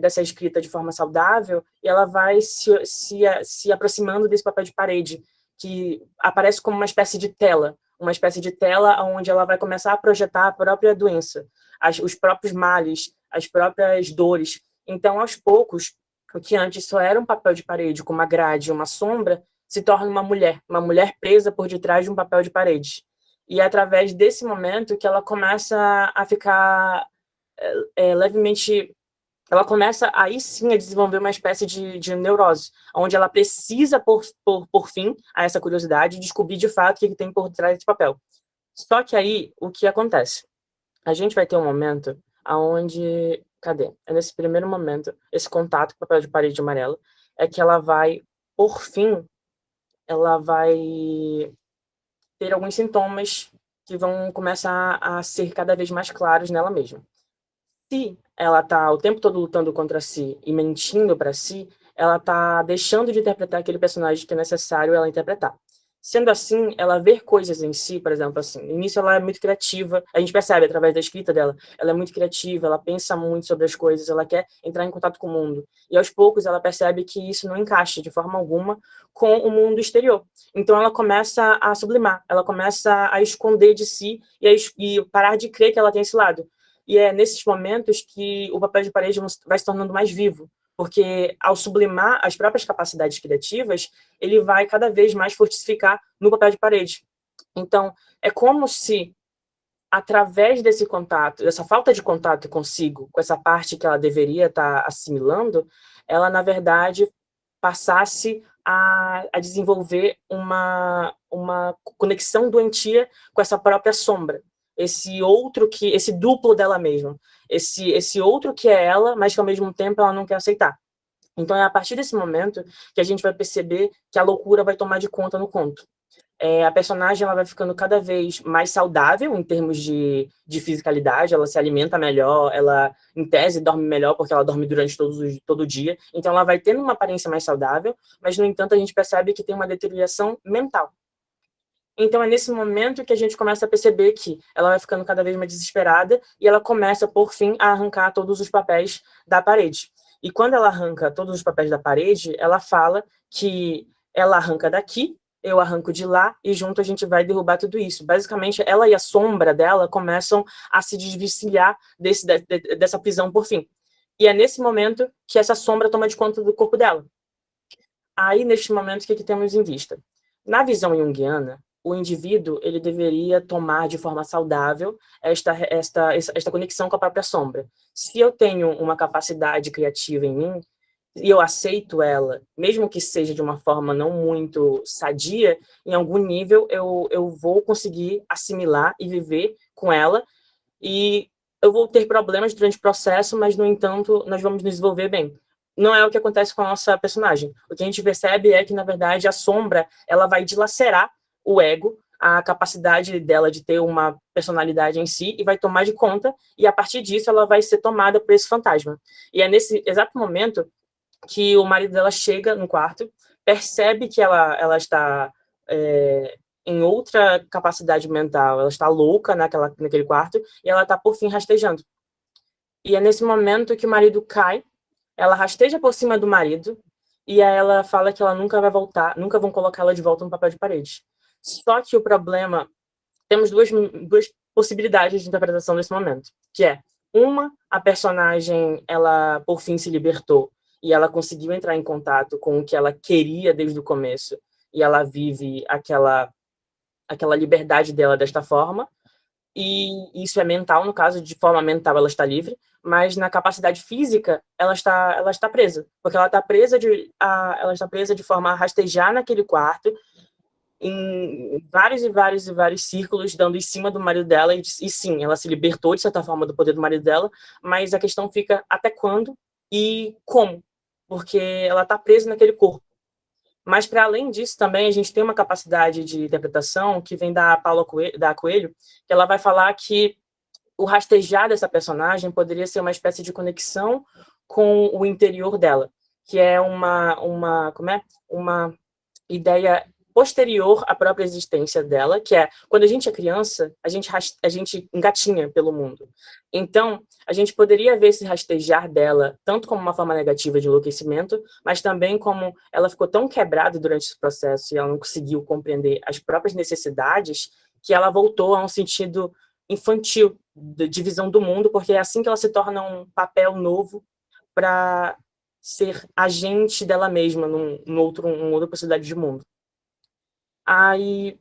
dessa escrita de forma saudável, e ela vai se aproximando desse papel de parede, que aparece como uma espécie de tela onde ela vai começar a projetar a própria doença, os próprios males, as próprias dores. Então, aos poucos, o que antes só era um papel de parede com uma grade e uma sombra, se torna uma mulher presa por detrás de um papel de parede. E é através desse momento que ela começa a ficar levemente... Ela começa aí sim a desenvolver uma espécie de neurose, onde ela precisa por fim a essa curiosidade e descobrir de fato o que tem por trás desse papel. Só que aí, o que acontece? A gente vai ter um momento onde... Cadê? É nesse primeiro momento, esse contato com o papel de parede amarelo, é que ela vai, por fim, ela vai ter alguns sintomas que vão começar a ser cada vez mais claros nela mesma. Se ela está o tempo todo lutando contra si e mentindo para si, ela está deixando de interpretar aquele personagem que é necessário ela interpretar. Sendo assim, ela vê coisas em si, por exemplo, assim, no início ela é muito criativa, a gente percebe através da escrita dela, ela é muito criativa, ela pensa muito sobre as coisas, ela quer entrar em contato com o mundo. E aos poucos ela percebe que isso não encaixa de forma alguma com o mundo exterior. Então ela começa a sublimar, ela começa a esconder de si e parar de crer que ela tem esse lado. E é nesses momentos que o papel de parede vai se tornando mais vivo, porque ao sublimar as próprias capacidades criativas, ele vai cada vez mais fortificar no papel de parede. Então, é como se, através desse contato, dessa falta de contato consigo, com essa parte que ela deveria estar assimilando, ela, na verdade, passasse a desenvolver uma conexão doentia com essa própria sombra, esse duplo dela mesma. esse outro que é ela, mas que ao mesmo tempo ela não quer aceitar. Então é a partir desse momento que a gente vai perceber que a loucura vai tomar de conta no conto. A personagem ela vai ficando cada vez mais saudável em termos de fisicalidade, ela se alimenta melhor, ela, em tese, dorme melhor porque ela dorme durante todo o dia, então ela vai tendo uma aparência mais saudável, mas, no entanto, a gente percebe que tem uma deterioração mental. Então é nesse momento que a gente começa a perceber que ela vai ficando cada vez mais desesperada e ela começa, por fim, a arrancar todos os papéis da parede. E quando ela arranca todos os papéis da parede, ela fala que ela arranca daqui, eu arranco de lá e junto a gente vai derrubar tudo isso. Basicamente, ela e a sombra dela começam a se desvencilhar dessa prisão por fim. E é nesse momento que essa sombra toma de conta do corpo dela. Aí, neste momento, o que temos em vista? Na visão junguiana, o indivíduo ele deveria tomar de forma saudável esta conexão com a própria sombra. Se eu tenho uma capacidade criativa em mim, e eu aceito ela, mesmo que seja de uma forma não muito sadia, em algum nível eu vou conseguir assimilar e viver com ela, e eu vou ter problemas durante o processo, mas, no entanto, nós vamos nos desenvolver bem. Não é o que acontece com a nossa personagem. O que a gente percebe é que, na verdade, a sombra ela vai dilacerar o ego, a capacidade dela de ter uma personalidade em si, e vai tomar de conta, e a partir disso ela vai ser tomada por esse fantasma. E é nesse exato momento que o marido dela chega no quarto, percebe que ela está em outra capacidade mental, ela está louca naquele quarto, e ela está, por fim, rastejando. E é nesse momento que o marido cai, ela rasteja por cima do marido, e aí ela fala que ela nunca vai voltar, nunca vão colocar ela de volta no papel de parede. Só que o problema, temos duas possibilidades de interpretação nesse momento, que é, uma, a personagem, ela por fim se libertou, e ela conseguiu entrar em contato com o que ela queria desde o começo, e ela vive aquela liberdade dela desta forma, e isso é mental, no caso, de forma mental ela está livre, mas na capacidade física ela está presa, porque ela está presa de forma a rastejar naquele quarto, em vários e vários e vários círculos, dando em cima do marido dela, e sim, ela se libertou, de certa forma, do poder do marido dela, mas a questão fica até quando e como, porque ela está presa naquele corpo. Mas, para além disso, também a gente tem uma capacidade de interpretação que vem da Paula Coelho, que ela vai falar que o rastejar dessa personagem poderia ser uma espécie de conexão com o interior dela, que é uma ideia posterior à própria existência dela, que é, quando a gente é criança, a gente engatinha pelo mundo. Então, a gente poderia ver esse rastejar dela tanto como uma forma negativa de enlouquecimento, mas também como ela ficou tão quebrada durante esse processo e ela não conseguiu compreender as próprias necessidades, que ela voltou a um sentido infantil de visão do mundo, porque é assim que ela se torna um papel novo para ser agente dela mesma numa outra possibilidade de mundo. Aí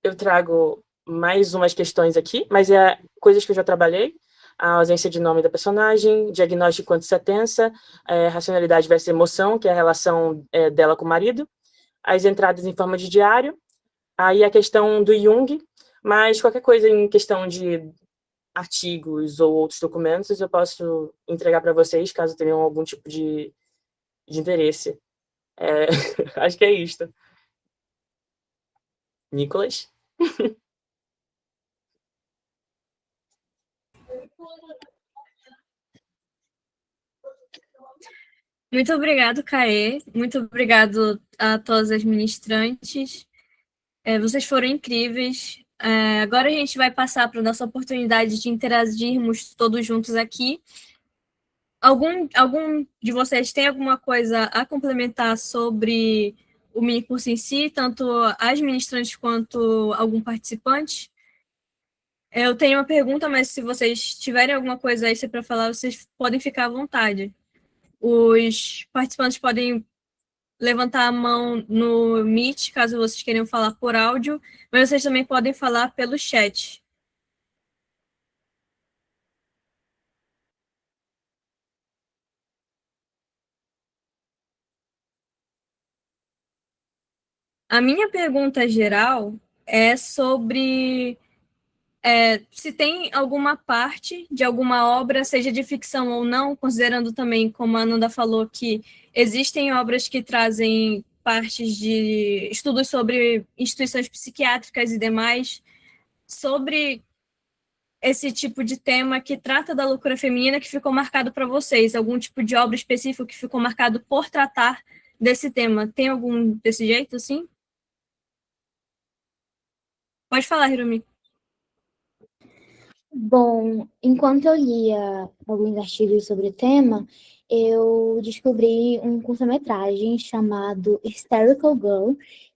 eu trago mais umas questões aqui, mas é coisas que eu já trabalhei: a ausência de nome da personagem, diagnóstico quanto sentença, racionalidade versus emoção, que é a relação dela com o marido, as entradas em forma de diário, aí a questão do Jung, mas qualquer coisa em questão de artigos ou outros documentos eu posso entregar para vocês, caso tenham algum tipo de interesse. Acho que é isto. Nicolas? Muito obrigado, Caê. Muito obrigado a todas as ministrantes. Vocês foram incríveis. Agora a gente vai passar para a nossa oportunidade de interagirmos todos juntos aqui. Algum de vocês tem alguma coisa a complementar sobre o mini curso em si, tanto as ministrantes quanto algum participante? Eu tenho uma pergunta, mas se vocês tiverem alguma coisa extra para falar, vocês podem ficar à vontade. Os participantes podem levantar a mão no Meet, caso vocês queiram falar por áudio, mas vocês também podem falar pelo chat. A minha pergunta geral é sobre se tem alguma parte de alguma obra, seja de ficção ou não, considerando também, como a Ananda falou, que existem obras que trazem partes de estudos sobre instituições psiquiátricas e demais, sobre esse tipo de tema que trata da loucura feminina que ficou marcado para vocês? Algum tipo de obra específico que ficou marcado por tratar desse tema? Tem algum desse jeito, assim? Pode falar, Hirumi. Bom, enquanto eu lia alguns artigos sobre o tema, eu descobri um curta-metragem chamado Hysterical Girl,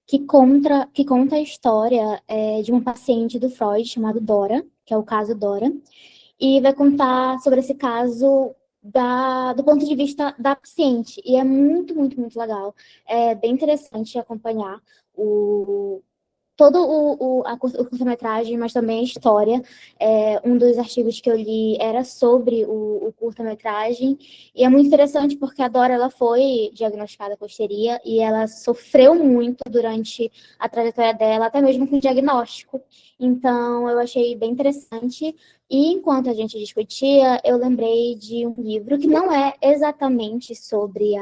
que conta a história de uma paciente do Freud chamado Dora, que é o caso Dora, e vai contar sobre esse caso do ponto de vista da paciente. E é muito, muito, muito legal. É bem interessante acompanhar todo o curta-metragem, mas também a história. Um dos artigos que eu li era sobre o curta-metragem, e é muito interessante porque a Dora ela foi diagnosticada com histeria e ela sofreu muito durante a trajetória dela, até mesmo com o diagnóstico. Então, eu achei bem interessante. E enquanto a gente discutia, eu lembrei de um livro que não é exatamente sobre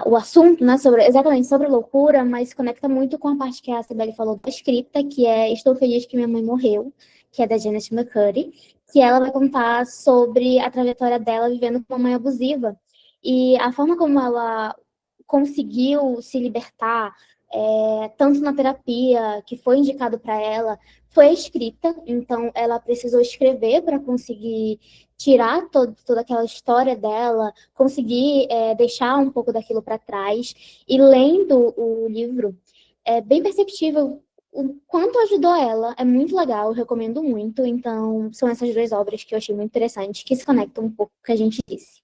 o assunto, né, exatamente sobre loucura, mas conecta muito com a parte que a Sibeli falou da escrita, que é Estou Feliz que Minha Mãe Morreu, que é da Janet McCurdy, que ela vai contar sobre a trajetória dela vivendo com uma mãe abusiva. E a forma como ela conseguiu se libertar, tanto na terapia, que foi indicado para ela, foi a escrita, então ela precisou escrever para conseguir tirar toda aquela história dela, conseguir deixar um pouco daquilo para trás. E lendo o livro, é bem perceptível o quanto ajudou ela. É muito legal, eu recomendo muito. Então, são essas duas obras que eu achei muito interessantes, que se conectam um pouco com o que a gente disse.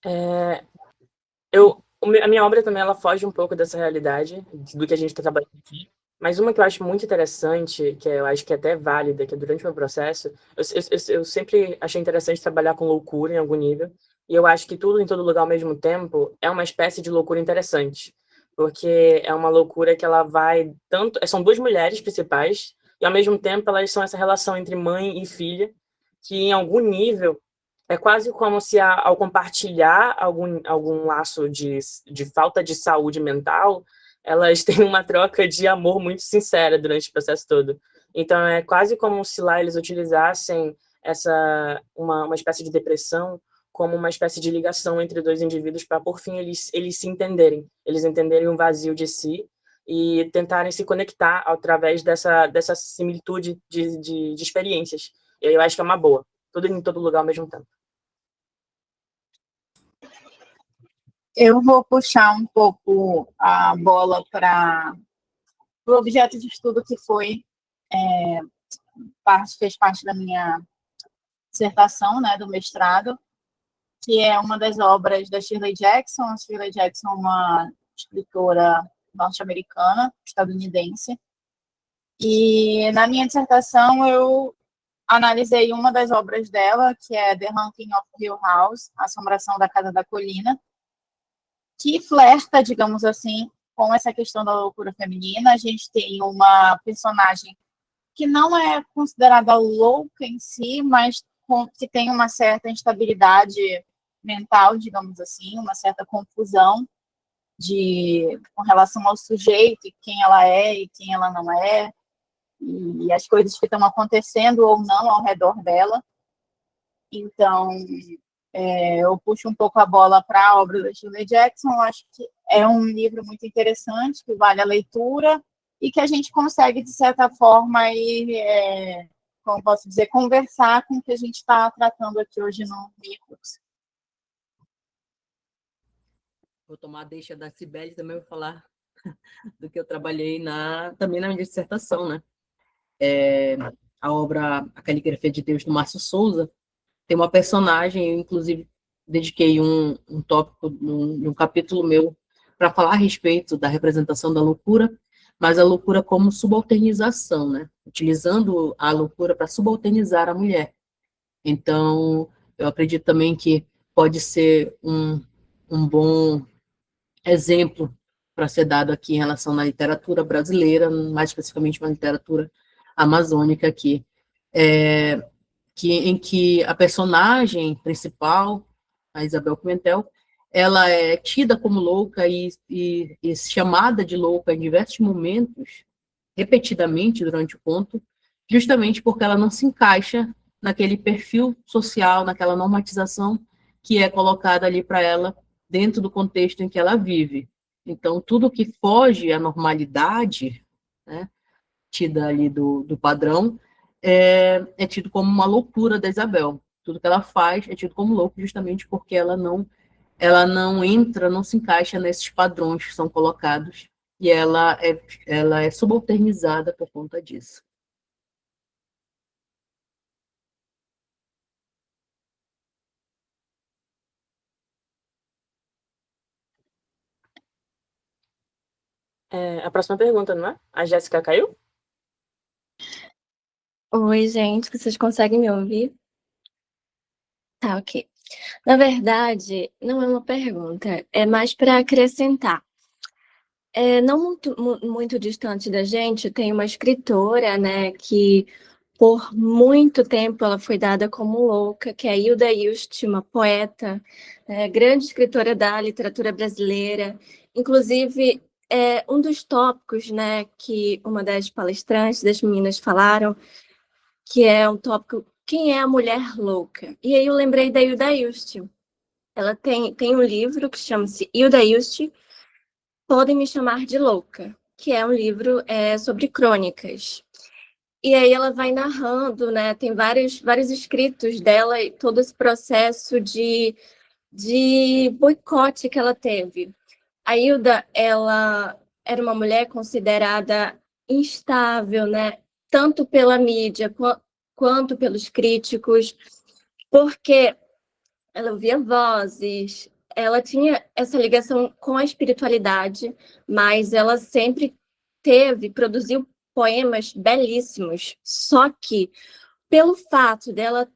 A minha obra também ela foge um pouco dessa realidade, do que a gente está trabalhando aqui. Mas uma que eu acho muito interessante, que eu acho que é até válida, que é durante o meu processo, eu sempre achei interessante trabalhar com loucura em algum nível, e eu acho que tudo em todo lugar ao mesmo tempo é uma espécie de loucura interessante, porque é uma loucura que ela vai tanto... São duas mulheres principais, e ao mesmo tempo elas são essa relação entre mãe e filha, que em algum nível é quase como se, ao compartilhar algum laço de falta de saúde mental, elas têm uma troca de amor muito sincera durante o processo todo. Então, é quase como se lá eles utilizassem uma espécie de depressão como uma espécie de ligação entre dois indivíduos para, por fim, eles se entenderem. Eles entenderem um vazio de si e tentarem se conectar através dessa similitude de experiências. E eu acho que é uma boa. Tudo em todo lugar ao mesmo tempo. Eu vou puxar um pouco a bola para o objeto de estudo que fez parte da minha dissertação, né, do mestrado, que é uma das obras da Shirley Jackson. A Shirley Jackson é uma escritora norte-americana, estadunidense. E na minha dissertação eu analisei uma das obras dela, que é The Haunting of Hill House, A Assombração da Casa da Colina, que flerta, digamos assim, com essa questão da loucura feminina. A gente tem uma personagem que não é considerada louca em si, mas que tem uma certa instabilidade mental, digamos assim, uma certa confusão com relação ao sujeito, e quem ela é e quem ela não é, e as coisas que estão acontecendo ou não ao redor dela. Então, eu puxo um pouco a bola para a obra da Shirley Jackson. Eu acho que é um livro muito interessante, que vale a leitura, e que a gente consegue, de certa forma, como posso dizer, conversar com o que a gente está tratando aqui hoje no curso. Vou tomar a deixa da Sibeli, também vou falar do que eu trabalhei também na minha dissertação, né? A obra A Caligrafia de Deus, do Márcio Souza, tem uma personagem, eu, inclusive, dediquei um tópico num capítulo meu para falar a respeito da representação da loucura, mas a loucura como subalternização, né? Utilizando a loucura para subalternizar a mulher. Então, eu acredito também que pode ser um bom exemplo para ser dado aqui em relação à literatura brasileira, mais especificamente na literatura amazônica aqui, em que a personagem principal, a Isabel Pimentel, ela é tida como louca e chamada de louca em diversos momentos, repetidamente durante o conto, justamente porque ela não se encaixa naquele perfil social, naquela normatização que é colocada ali para ela dentro do contexto em que ela vive. Então, tudo que foge à normalidade, né, tida ali do padrão, é tido como uma loucura da Isabel. Tudo que ela faz é tido como louco justamente porque ela não entra, não se encaixa nesses padrões que são colocados e ela é subalternizada por conta disso. A próxima pergunta, não é? A Jéssica caiu? Oi, gente, vocês conseguem me ouvir? Tá, ok. Na verdade, não é uma pergunta, é mais para acrescentar. Não muito distante da gente, tem uma escritora, né, que por muito tempo ela foi dada como louca, que é a Hilda Hilst, uma poeta, grande escritora da literatura brasileira. Inclusive, um dos tópicos, né, que uma das palestrantes, das meninas falaram, que é um tópico, quem é a mulher louca? E aí eu lembrei da Hilda Hilst. Ela tem um livro que chama-se Hilda Hilst, Podem Me Chamar de Louca, que é um livro sobre crônicas. E aí ela vai narrando, né? Tem vários escritos dela e todo esse processo de boicote que ela teve. A Hilda, ela era uma mulher considerada instável, né? Tanto pela mídia quanto pelos críticos, porque ela ouvia vozes, ela tinha essa ligação com a espiritualidade, mas ela sempre produziu poemas belíssimos. Só que, pelo fato dela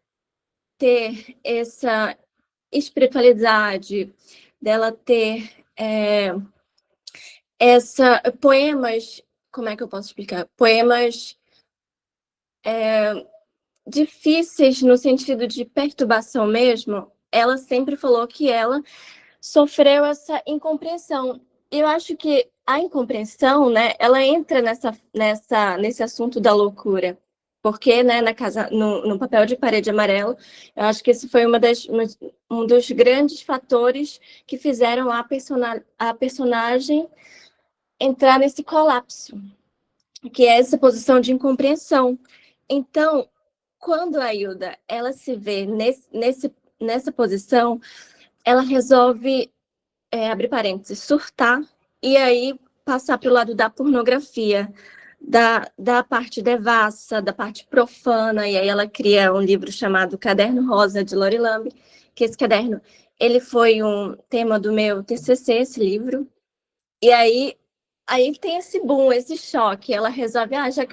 ter essa espiritualidade, dela ter poemas, como é que eu posso explicar? Poemas difíceis no sentido de perturbação mesmo, ela sempre falou que ela sofreu essa incompreensão. Eu acho que a incompreensão, né, ela entra nesse assunto da loucura. Porque, né, no papel de Parede Amarela, eu acho que esse foi um dos grandes fatores que fizeram a personagem entrar nesse colapso, que é essa posição de incompreensão. Então, quando a Hilda ela se vê nessa posição, ela resolve, abre parênteses, surtar, e aí passar para o lado da pornografia, da parte devassa, da parte profana, e aí ela cria um livro chamado Caderno Rosa, de Lori Lamb, que esse caderno, ele foi um tema do meu TCC, esse livro, e aí tem esse boom, esse choque, ela resolve, já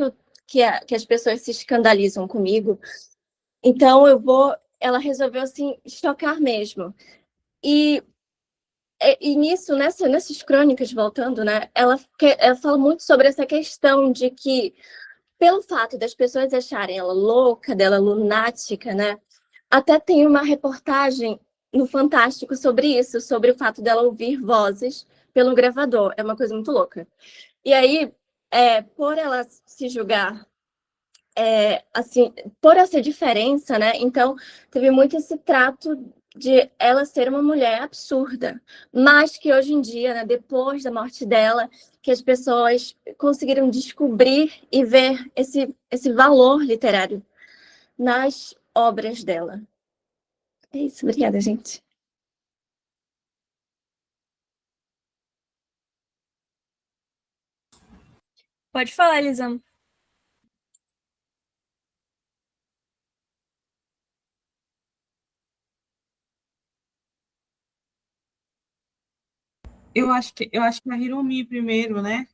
que as pessoas se escandalizam comigo, então ela resolveu, assim, chocar mesmo. E nisso, nessas crônicas, voltando, né, ela fala muito sobre essa questão de que, pelo fato das pessoas acharem ela louca, dela lunática, né, até tem uma reportagem no Fantástico sobre isso, sobre o fato dela ouvir vozes pelo gravador. É uma coisa muito louca. E aí, por ela se julgar, assim, por essa diferença, né, então teve muito esse trato de ela ser uma mulher absurda, mas que hoje em dia, né, depois da morte dela, que as pessoas conseguiram descobrir e ver esse valor literário nas obras dela. É isso, obrigada, gente. Pode falar, Elisama. Eu acho que a Hiromi primeiro, né?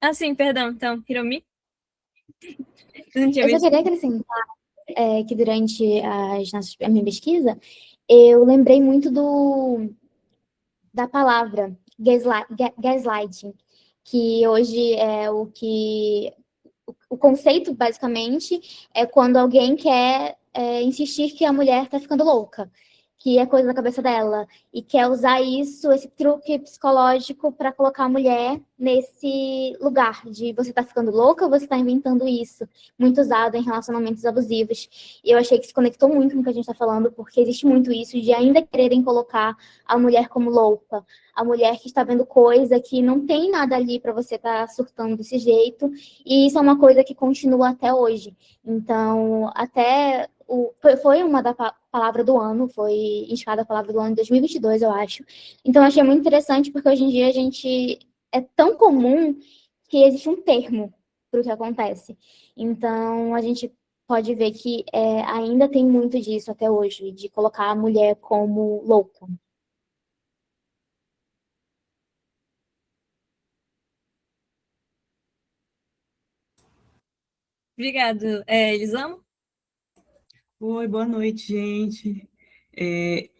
Ah, sim, perdão. Então, Hiromi? Não tinha Eu só visto. queria acrescentar que durante a minha pesquisa, eu lembrei muito da palavra gaslighting, que hoje é o conceito, basicamente, é quando alguém quer insistir que a mulher está ficando louca, que é coisa da cabeça dela, e quer usar isso, esse truque psicológico, para colocar a mulher nesse lugar de você tá ficando louca ou você tá inventando isso, muito usado em relacionamentos abusivos. E eu achei que se conectou muito com o que a gente está falando, porque existe muito isso de ainda quererem colocar a mulher como louca, a mulher que está vendo coisa que não tem nada ali para você estar surtando desse jeito, e isso é uma coisa que continua até hoje. Então, até foi uma da palavra do ano, foi indicada a palavra do ano em 2022, eu acho. Então, eu achei muito interessante, porque hoje em dia é tão comum que existe um termo para o que acontece. Então, a gente pode ver que ainda tem muito disso até hoje, de colocar a mulher como louca. Obrigado. Elisama? Oi, boa noite, gente.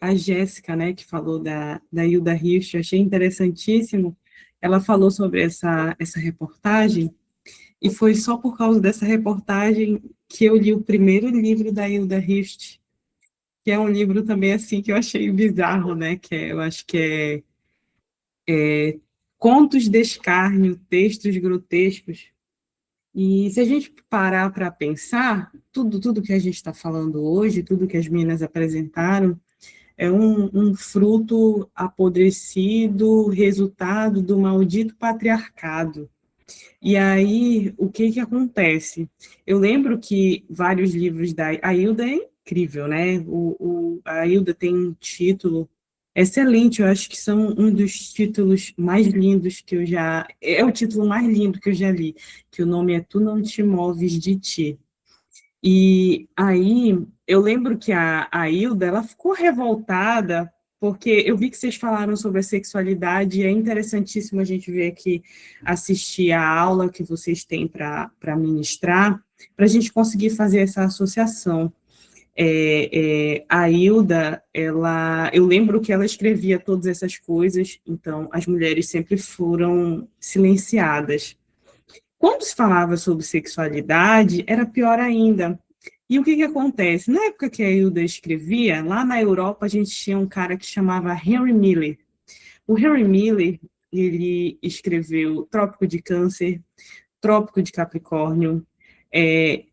A Jéssica, né, que falou da Hilda Hirsch, eu achei interessantíssimo. Ela falou sobre essa reportagem, e foi só por causa dessa reportagem que eu li o primeiro livro da Hilda Hirsch, que é um livro também, assim, que eu achei bizarro, né, eu acho que é Contos de Escárnio, Textos Grotescos. E se a gente parar para pensar, tudo que a gente está falando hoje, tudo que as meninas apresentaram, é um fruto apodrecido, resultado do maldito patriarcado. E aí, o que acontece? Eu lembro que vários livros a Hilda é incrível, né? A Hilda tem um título excelente, eu acho que são um dos títulos mais lindos que eu já... É o título mais lindo que eu já li, que o nome é Tu Não Te Moves de Ti. E aí, eu lembro que a Hilda, ela ficou revoltada, porque eu vi que vocês falaram sobre a sexualidade, e é interessantíssimo a gente ver aqui, assistir a aula que vocês têm para ministrar, para a gente conseguir fazer essa associação. A Hilda, eu lembro que ela escrevia todas essas coisas, então as mulheres sempre foram silenciadas. Quando se falava sobre sexualidade, era pior ainda. E o que acontece? Na época que a Hilda escrevia, lá na Europa, a gente tinha um cara que chamava Henry Miller. O Henry Miller, ele escreveu Trópico de Câncer, Trópico de Capricórnio,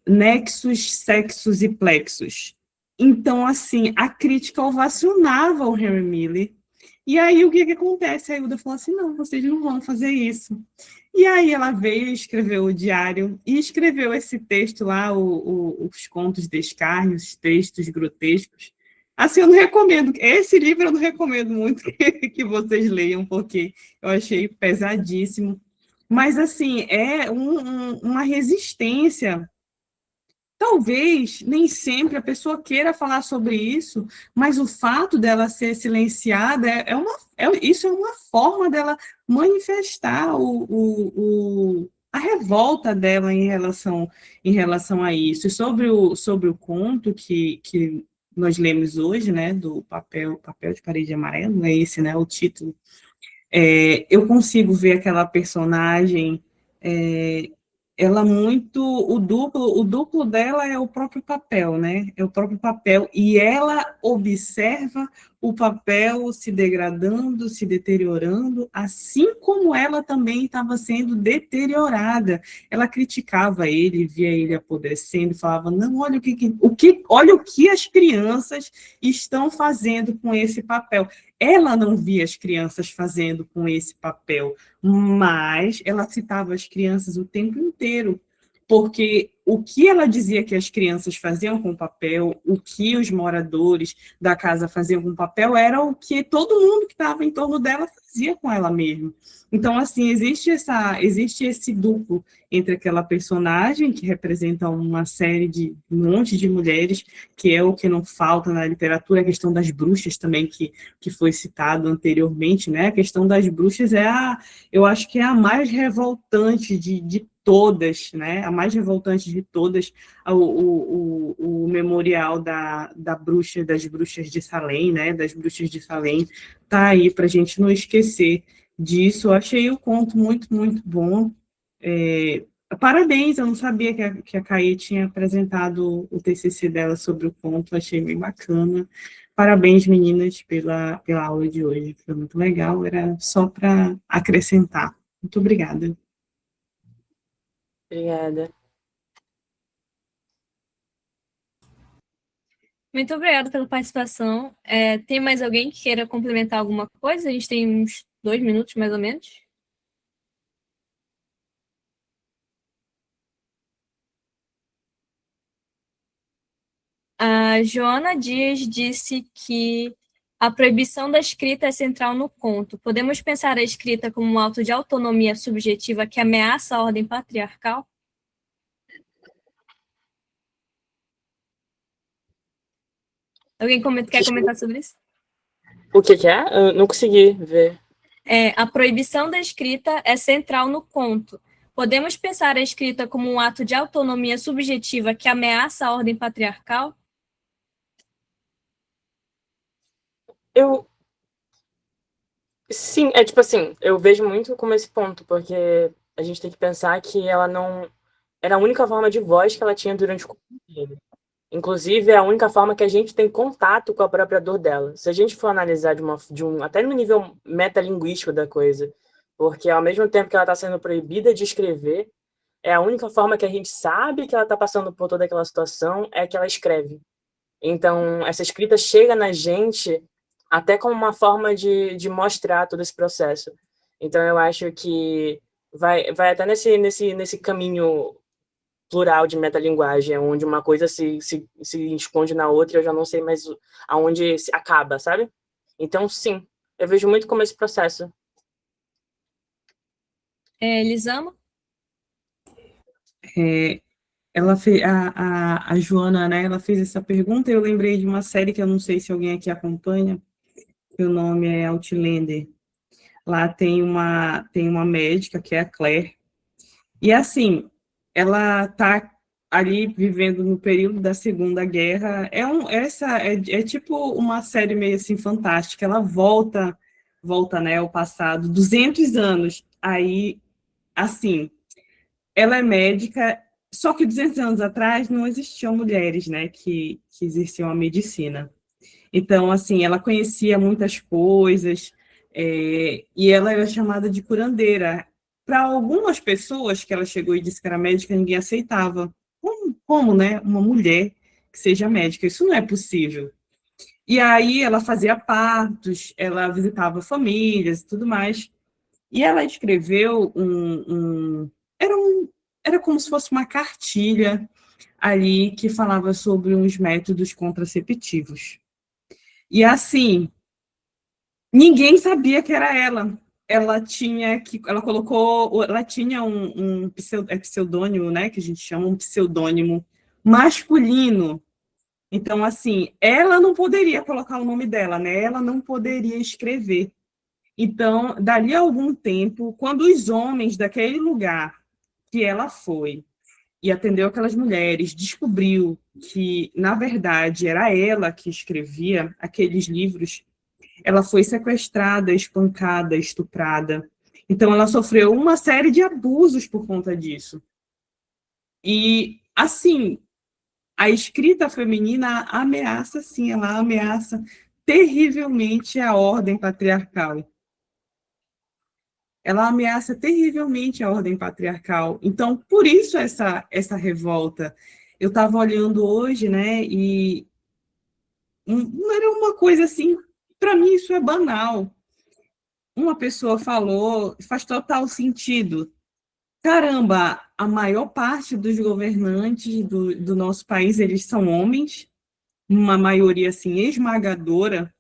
Nexos, Sexos e Plexos. Então, assim, a crítica ovacionava o Henry Miller. E aí, o que acontece? A Hilda falou assim, não, vocês não vão fazer isso. E aí ela veio e escreveu o diário, e escreveu esse texto lá, os contos de escárnio, os textos grotescos. Assim, eu não recomendo, esse livro eu não recomendo muito que vocês leiam, porque eu achei pesadíssimo. Mas, assim, é uma resistência. Talvez nem sempre a pessoa queira falar sobre isso, mas o fato dela ser silenciada isso é uma forma dela manifestar a revolta dela em relação a isso. E sobre o conto que nós lemos hoje, né, do papel de parede amarelo, é esse, né, o título. Eu consigo ver aquela personagem, ela muito, o duplo dela é o próprio papel, né? É o próprio papel, e ela observa o papel se degradando, se deteriorando, assim como ela também estava sendo deteriorada. Ela criticava ele, via ele apodrecendo, falava, não, olha olha o que as crianças estão fazendo com esse papel. Ela não via as crianças fazendo com esse papel, mas ela citava as crianças o tempo inteiro, porque o que ela dizia que as crianças faziam com o papel, o que os moradores da casa faziam com o papel, era o que todo mundo que estava em torno dela fazia com ela mesma. Então, assim, existe esse duplo entre aquela personagem, que representa uma série de um monte de mulheres, que é o que não falta na literatura, a questão das bruxas também, que foi citado anteriormente, né? A questão das bruxas eu acho que é a mais revoltante de todas, né? A mais revoltante de todas, o memorial das bruxas de Salem, né? Das bruxas de Salem, tá aí para a gente não esquecer disso. Eu achei o conto muito, muito bom. Parabéns, eu não sabia que a Caí tinha apresentado o TCC dela sobre o conto, achei bem bacana. Parabéns, meninas, pela aula de hoje, foi muito legal, era só para acrescentar. Muito obrigada. Obrigada. Muito obrigada pela participação. Tem mais alguém que queira complementar alguma coisa? A gente tem uns 2 minutos, mais ou menos. A Joana Dias disse que a proibição da escrita é central no conto. Podemos pensar a escrita como um ato de autonomia subjetiva que ameaça a ordem patriarcal? Alguém quer comentar sobre isso? O que é? Eu não consegui ver. A proibição da escrita é central no conto. Podemos pensar a escrita como um ato de autonomia subjetiva que ameaça a ordem patriarcal? Sim, tipo assim, eu vejo muito como esse ponto, porque a gente tem que pensar que ela não era a única forma de voz que ela tinha durante o conto inteiro. Inclusive, é a única forma que a gente tem contato com a própria dor dela. Se a gente for analisar até no nível metalinguístico da coisa, porque ao mesmo tempo que ela está sendo proibida de escrever, é a única forma que a gente sabe que ela está passando por toda aquela situação é que ela escreve. Então, essa escrita chega na gente até como uma forma de mostrar todo esse processo. Então, eu acho que vai até nesse caminho plural de metalinguagem, onde uma coisa se esconde na outra e eu já não sei mais aonde acaba, sabe? Então, sim, eu vejo muito como esse processo. Elisama? A Joana, né, ela fez essa pergunta e eu lembrei de uma série que eu não sei se alguém aqui acompanha, que o nome é Outlander. Lá tem uma médica, que é a Claire, e assim, ela está ali vivendo no período da Segunda Guerra, é tipo uma série meio assim fantástica, ela volta, né, ao passado, 200 anos, aí, assim, ela é médica, só que 200 anos atrás não existiam mulheres, né, que exerciam a medicina. Então, assim, ela conhecia muitas coisas, e ela era chamada de curandeira. Para algumas pessoas que ela chegou e disse que era médica, ninguém aceitava. Como, né, uma mulher que seja médica? Isso não é possível. E aí ela fazia partos, ela visitava famílias e tudo mais. E ela escreveu era como se fosse uma cartilha ali que falava sobre uns métodos contraceptivos. E assim, ninguém sabia que era ela. Ela tinha um pseudônimo, né, que a gente chama um pseudônimo masculino. Então, assim, ela não poderia colocar o nome dela, né? Ela não poderia escrever. Então, dali a algum tempo, quando os homens daquele lugar que ela foi e atendeu aquelas mulheres, descobriu que, na verdade, era ela que escrevia aqueles livros, ela foi sequestrada, espancada, estuprada. Então, ela sofreu uma série de abusos por conta disso. E, assim, a escrita feminina ameaça, sim, ela ameaça terrivelmente a ordem patriarcal. Ela ameaça terrivelmente a ordem patriarcal. Então, por isso essa revolta. Eu estava olhando hoje, né, e não era uma coisa assim, para mim isso é banal. Uma pessoa falou, faz total sentido. Caramba, a maior parte dos governantes do nosso país, eles são homens, uma maioria assim esmagadora,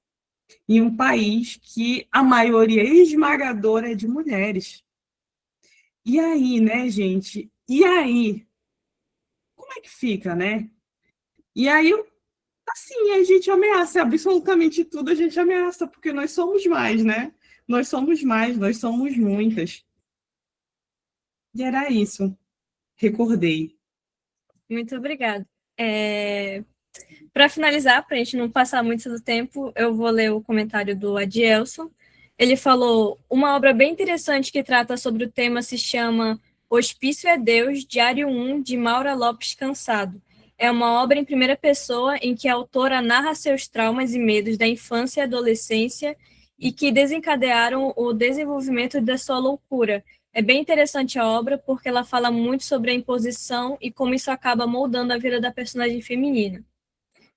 em um país que a maioria esmagadora é de mulheres. E aí, né, gente? E aí? Como é que fica, né? E aí, assim, a gente ameaça absolutamente tudo, a gente ameaça, porque nós somos mais, né? Nós somos mais, nós somos muitas. E era isso. Recordei. Muito obrigada. Para finalizar, para a gente não passar muito do tempo, eu vou ler o comentário do Adielson. Ele falou uma obra bem interessante que trata sobre o tema se chama Hospício é Deus, Diário 1, de Maura Lopes Cansado. É uma obra em primeira pessoa em que a autora narra seus traumas e medos da infância e adolescência e que desencadearam o desenvolvimento da sua loucura. É bem interessante a obra porque ela fala muito sobre a imposição e como isso acaba moldando a vida da personagem feminina.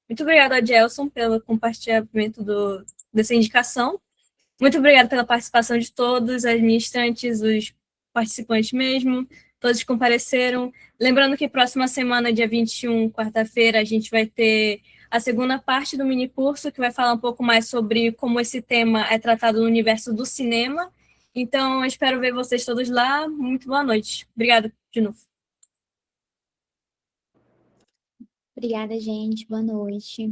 Muito obrigada, Gelson, pelo compartilhamento dessa indicação. Muito obrigada pela participação de todos, as ministrantes, os participantes mesmo, todos que compareceram. Lembrando que próxima semana, dia 21, quarta-feira, a gente vai ter a segunda parte do minicurso, que vai falar um pouco mais sobre como esse tema é tratado no universo do cinema. Então, eu espero ver vocês todos lá. Muito boa noite. Obrigada de novo. Obrigada, gente. Boa noite.